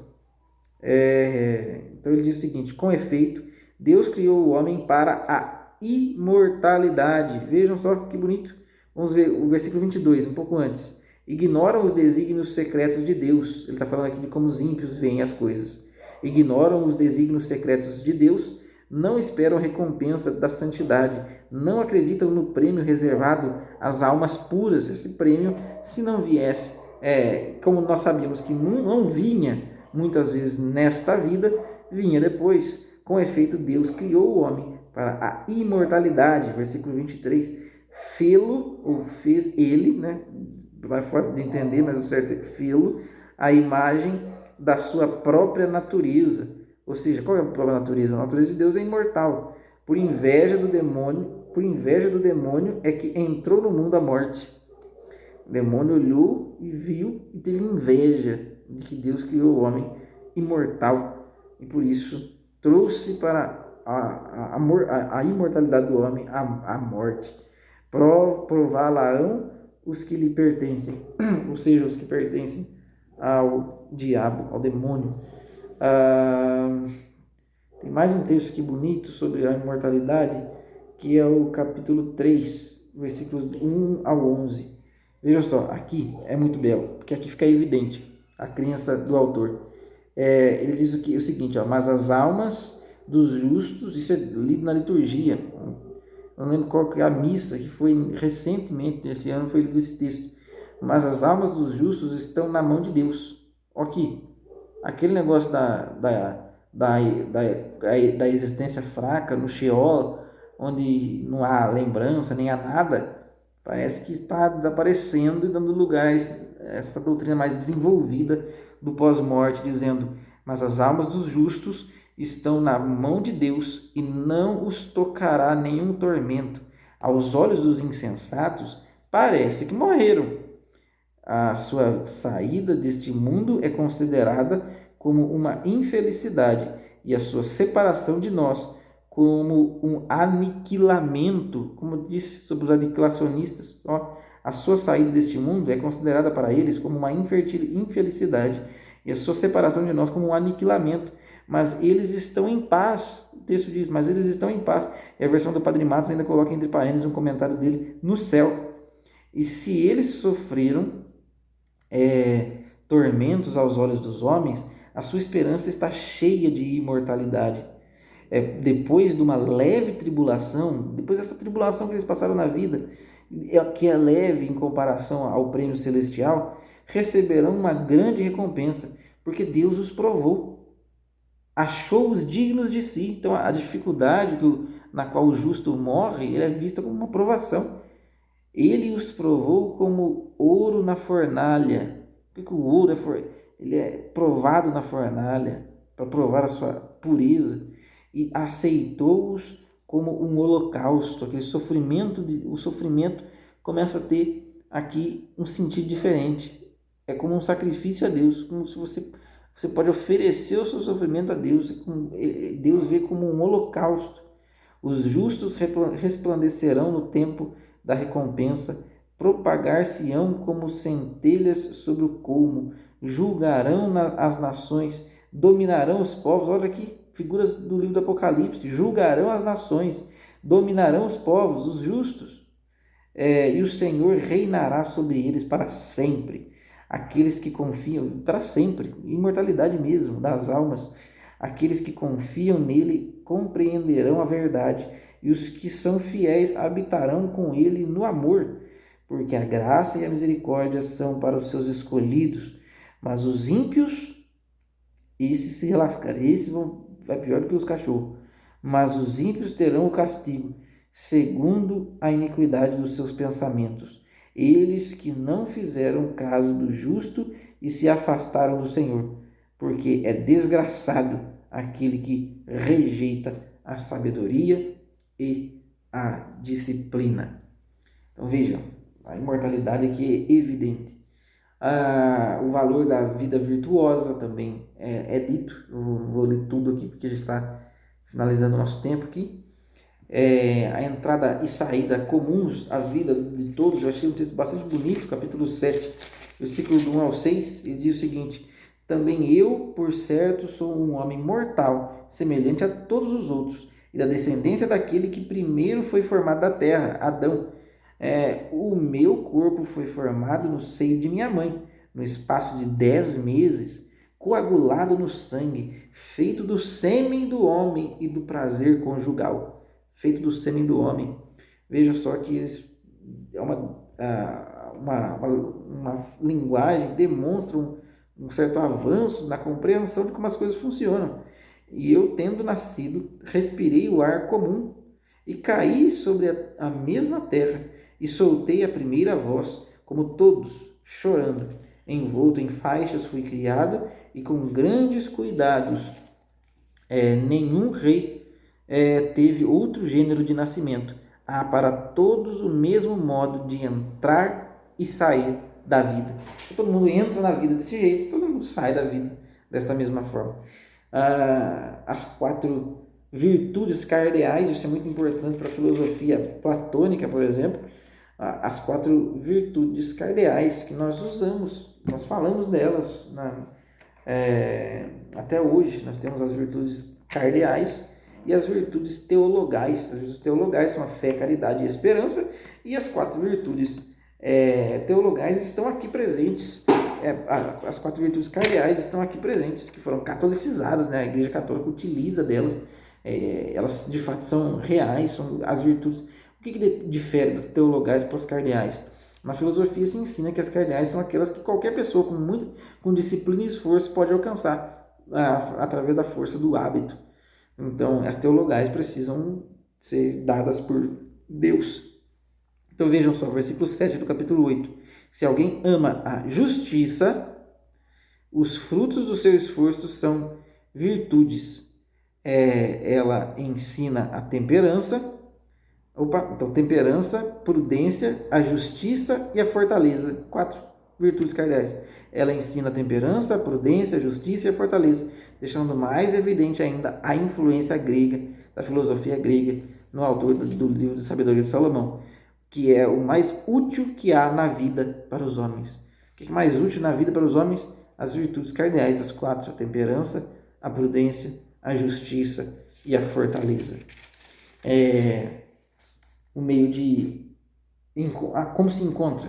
Speaker 1: Então ele diz o seguinte: com efeito, Deus criou o homem para a imortalidade. Vejam só que bonito. Vamos ver o versículo 22, um pouco antes. Ignoram os desígnios secretos de Deus. Ele está falando aqui de como os ímpios veem as coisas. Ignoram os desígnios secretos de Deus, não esperam recompensa da santidade, não acreditam no prêmio reservado às almas puras. Esse prêmio, se não viesse, como nós sabíamos que não vinha muitas vezes nesta vida, vinha depois. Com efeito, Deus criou o homem para a imortalidade. Versículo 23. Fê-lo, ou fez ele, né? Mais fácil de entender, mas o certo é fê-lo, a imagem da sua própria natureza. Ou seja, qual é a própria natureza? A natureza de Deus é imortal. Por inveja do demônio é que entrou no mundo a morte. O demônio olhou e viu e teve inveja de que Deus criou o homem imortal. E por isso trouxe para a imortalidade do homem a morte. Prová-la-ão os que lhe pertencem, ou seja, os que pertencem ao diabo, ao demônio. Tem mais um texto aqui bonito sobre a imortalidade, que é o capítulo 3, versículos 1 ao 11. Veja só, aqui é muito belo, porque aqui fica evidente a crença do autor. Ele diz o seguinte: mas as almas dos justos, isso é lido na liturgia, não lembro qual que é a missa que foi recentemente, nesse ano, foi lido esse texto. Mas as almas dos justos estão na mão de Deus. Aqui, aquele negócio da existência fraca no Sheol, onde não há lembrança, nem há nada, parece que está desaparecendo e dando lugar a essa doutrina mais desenvolvida do pós-morte, dizendo: mas as almas dos justos estão na mão de Deus e não os tocará nenhum tormento. Aos olhos dos insensatos, parece que morreram. A sua saída deste mundo é considerada como uma infelicidade e a sua separação de nós como um aniquilamento, como disse sobre os aniquilacionistas. Ó, a sua saída deste mundo é considerada para eles como uma infelicidade e a sua separação de nós como um aniquilamento. Mas eles estão em paz. O texto diz, mas eles estão em paz. E a versão do Padre Matos ainda coloca entre parênteses um comentário dele, no céu. E se eles sofreram tormentos aos olhos dos homens, a sua esperança está cheia de imortalidade. Depois de uma leve tribulação, depois dessa tribulação que eles passaram na vida, que é leve em comparação ao prêmio celestial, receberão uma grande recompensa, porque Deus os provou, achou-os dignos de si. Então a dificuldade na qual o justo morre é vista como uma provação. Ele os provou como ouro na fornalha. Por que o ouro ele é provado na fornalha para provar a sua pureza? E aceitou-os como um holocausto. Aquele sofrimento, o sofrimento começa a ter aqui um sentido diferente. É como um sacrifício a Deus, como se você pode oferecer o seu sofrimento a Deus. Deus vê como um holocausto. Os justos resplandecerão no tempo da recompensa, propagar-se-ão como centelhas sobre o colmo, julgarão as nações, dominarão os povos. Olha aqui, figuras do livro do Apocalipse: julgarão as nações, dominarão os povos, os justos, e o Senhor reinará sobre eles para sempre. Aqueles que confiam, para sempre, imortalidade mesmo das almas, aqueles que confiam nele compreenderão a verdade, e os que são fiéis habitarão com ele no amor, porque a graça e a misericórdia são para os seus escolhidos, mas os ímpios, esses se lascarão, esses vai pior do que os cachorros, mas os ímpios terão o castigo, segundo a iniquidade dos seus pensamentos, eles que não fizeram caso do justo e se afastaram do Senhor, porque é desgraçado aquele que rejeita a sabedoria e a disciplina. Então vejam, a imortalidade aqui é evidente. O valor da vida virtuosa também é dito. Eu vou ler tudo aqui porque já está finalizando o nosso tempo aqui. A entrada e saída comuns à vida de todos. Eu achei um texto bastante bonito, capítulo 7, versículo do 1 ao 6, ele diz o seguinte: também eu, por certo, sou um homem mortal, semelhante a todos os outros, e da descendência daquele que primeiro foi formado da terra, Adão. O meu corpo foi formado no seio de minha mãe, no espaço de 10 meses, coagulado no sangue, feito do sêmen do homem e do prazer conjugal. Feito do sêmen do homem. Veja só que é uma linguagem que demonstra um certo avanço na compreensão de como as coisas funcionam. E eu, tendo nascido, respirei o ar comum e caí sobre a mesma terra e soltei a primeira voz, como todos, chorando. Envolto em faixas fui criado e com grandes cuidados. Nenhum rei teve outro gênero de nascimento. Há para todos o mesmo modo de entrar e sair da vida. Todo mundo entra na vida desse jeito, todo mundo sai da vida desta mesma forma. As 4 virtudes cardeais, isso é muito importante para a filosofia platônica, por exemplo. As 4 virtudes cardeais que nós usamos, nós falamos delas até hoje. Nós temos as virtudes cardeais e as virtudes teologais. As virtudes teologais são a fé, caridade e esperança, e as 4 virtudes teologais estão aqui presentes. As 4 virtudes cardeais estão aqui presentes, que foram catolicizadas, né? A Igreja Católica utiliza delas. Elas de fato são reais, são as virtudes. O que difere das teologais para as cardeais? Na filosofia se ensina que as cardeais são aquelas que qualquer pessoa com disciplina e esforço pode alcançar através da força do hábito. Então, as teologais precisam ser dadas por Deus. Então, vejam só, versículo 7 do capítulo 8. Se alguém ama a justiça, os frutos do seu esforço são virtudes. Ela ensina a temperança, Opa, então temperança, prudência, a justiça e a fortaleza. 4 virtudes cardeais. Ela ensina a temperança, a prudência, a justiça e a fortaleza, deixando mais evidente ainda a influência grega, da filosofia grega, no autor do livro de Sabedoria de Salomão, que é o mais útil que há na vida para os homens. O que é mais útil na vida para os homens? As virtudes cardeais, as 4, a temperança, a prudência, a justiça e a fortaleza. O meio de como se encontra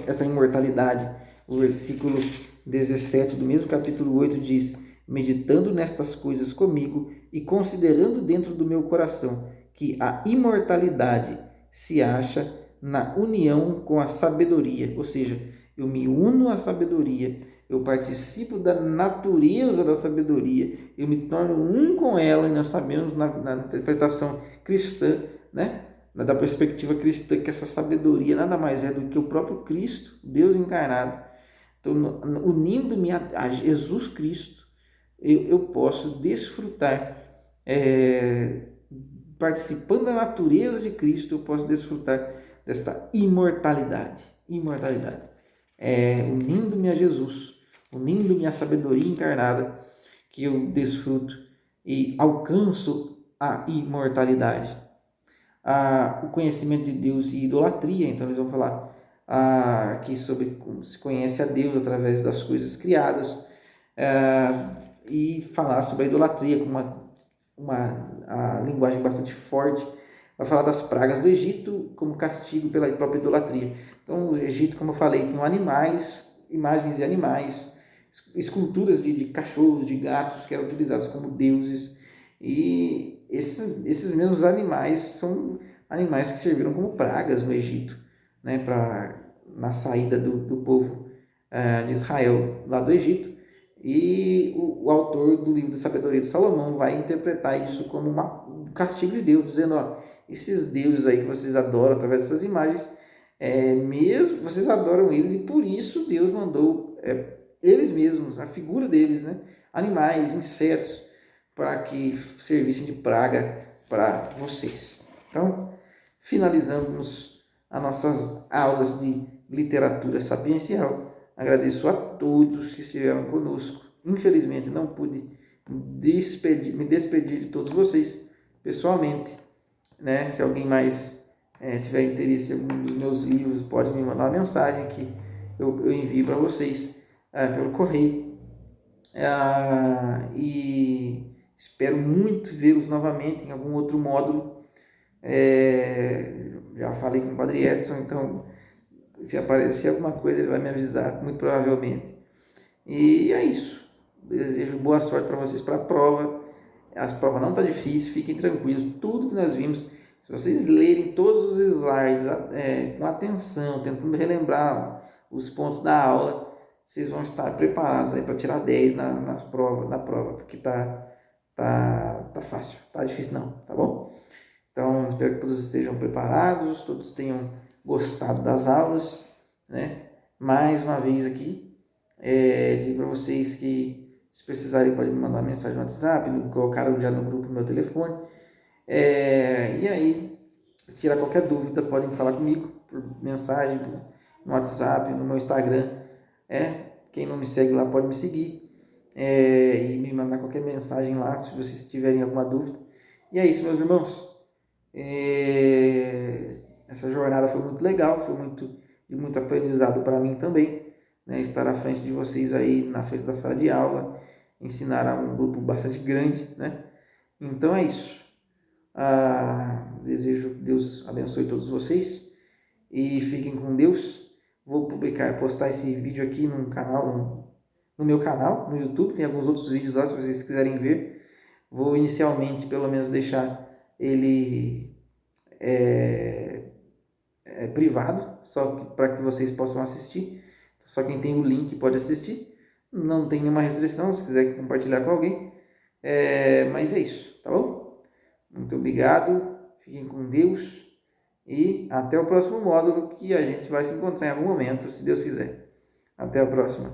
Speaker 1: essa imortalidade. O versículo 17 do mesmo capítulo 8 diz: meditando nestas coisas comigo e considerando dentro do meu coração que a imortalidade se acha na união com a sabedoria, ou seja, eu me uno à sabedoria, eu participo da natureza da sabedoria, eu me torno um com ela, e nós sabemos na interpretação cristã, né? Da perspectiva cristã, que essa sabedoria nada mais é do que o próprio Cristo, Deus encarnado. Então, unindo-me a Jesus Cristo, eu posso desfrutar, participando da natureza de Cristo, eu posso desfrutar desta imortalidade. Unindo-me a Jesus, unindo-me à sabedoria encarnada, que eu desfruto e alcanço a imortalidade. O conhecimento de Deus e idolatria. Então eles vão falar aqui sobre como se conhece a Deus através das coisas criadas, e falar sobre a idolatria com uma linguagem bastante forte. Vai falar das pragas do Egito como castigo pela própria idolatria. Então o Egito, como eu falei, tem animais, imagens de animais, esculturas de cachorros, de gatos que eram utilizados como deuses, e esses mesmos animais são animais que serviram como pragas no Egito, né, na saída do povo de Israel lá do Egito. E o autor do livro da Sabedoria de Salomão vai interpretar isso como um castigo de Deus, dizendo: esses deuses aí que vocês adoram através dessas imagens, mesmo vocês adoram eles, e por isso Deus mandou eles mesmos, a figura deles, né, animais, insetos, para que servissem de praga para vocês. Então, finalizamos as nossas aulas de literatura sapiencial. Agradeço a todos que estiveram conosco. Infelizmente, não pude me despedir de todos vocês pessoalmente, né? Se alguém mais tiver interesse em algum dos meus livros, pode me mandar uma mensagem que eu envio para vocês pelo correio. E espero muito vê-los novamente em algum outro módulo. Já falei com o Padre Edson, então se aparecer alguma coisa ele vai me avisar, muito provavelmente. E é isso. Desejo boa sorte para vocês para a prova. A prova não está difícil, fiquem tranquilos. Tudo que nós vimos, se vocês lerem todos os slides com atenção, tentando relembrar os pontos da aula, vocês vão estar preparados aí para tirar 10 na prova, porque tá fácil, tá difícil não, tá bom? Então, espero que todos estejam preparados, todos tenham gostado das aulas, né? Mais uma vez aqui, digo para vocês que se precisarem podem me mandar uma mensagem no WhatsApp, colocaram já no grupo meu telefone, e aí, tirar qualquer dúvida, podem falar comigo por mensagem, no WhatsApp, no meu Instagram, quem não me segue lá pode me seguir, e me mandar qualquer mensagem lá, se vocês tiverem alguma dúvida. E é isso, meus irmãos. Essa jornada foi muito legal, foi de muito aprendizado para mim também, né? Estar à frente de vocês aí, na frente da sala de aula, ensinar a um grupo bastante grande, né? Então é isso. Desejo que Deus abençoe todos vocês e fiquem com Deus. Vou postar esse vídeo aqui no meu canal, no YouTube. Tem alguns outros vídeos lá, se vocês quiserem ver. Vou inicialmente, pelo menos, deixar ele privado, só para que vocês possam assistir. Só quem tem o link pode assistir. Não tem nenhuma restrição, se quiser compartilhar com alguém. Mas é isso, tá bom? Muito obrigado, fiquem com Deus. E até o próximo módulo, que a gente vai se encontrar em algum momento, se Deus quiser. Até a próxima.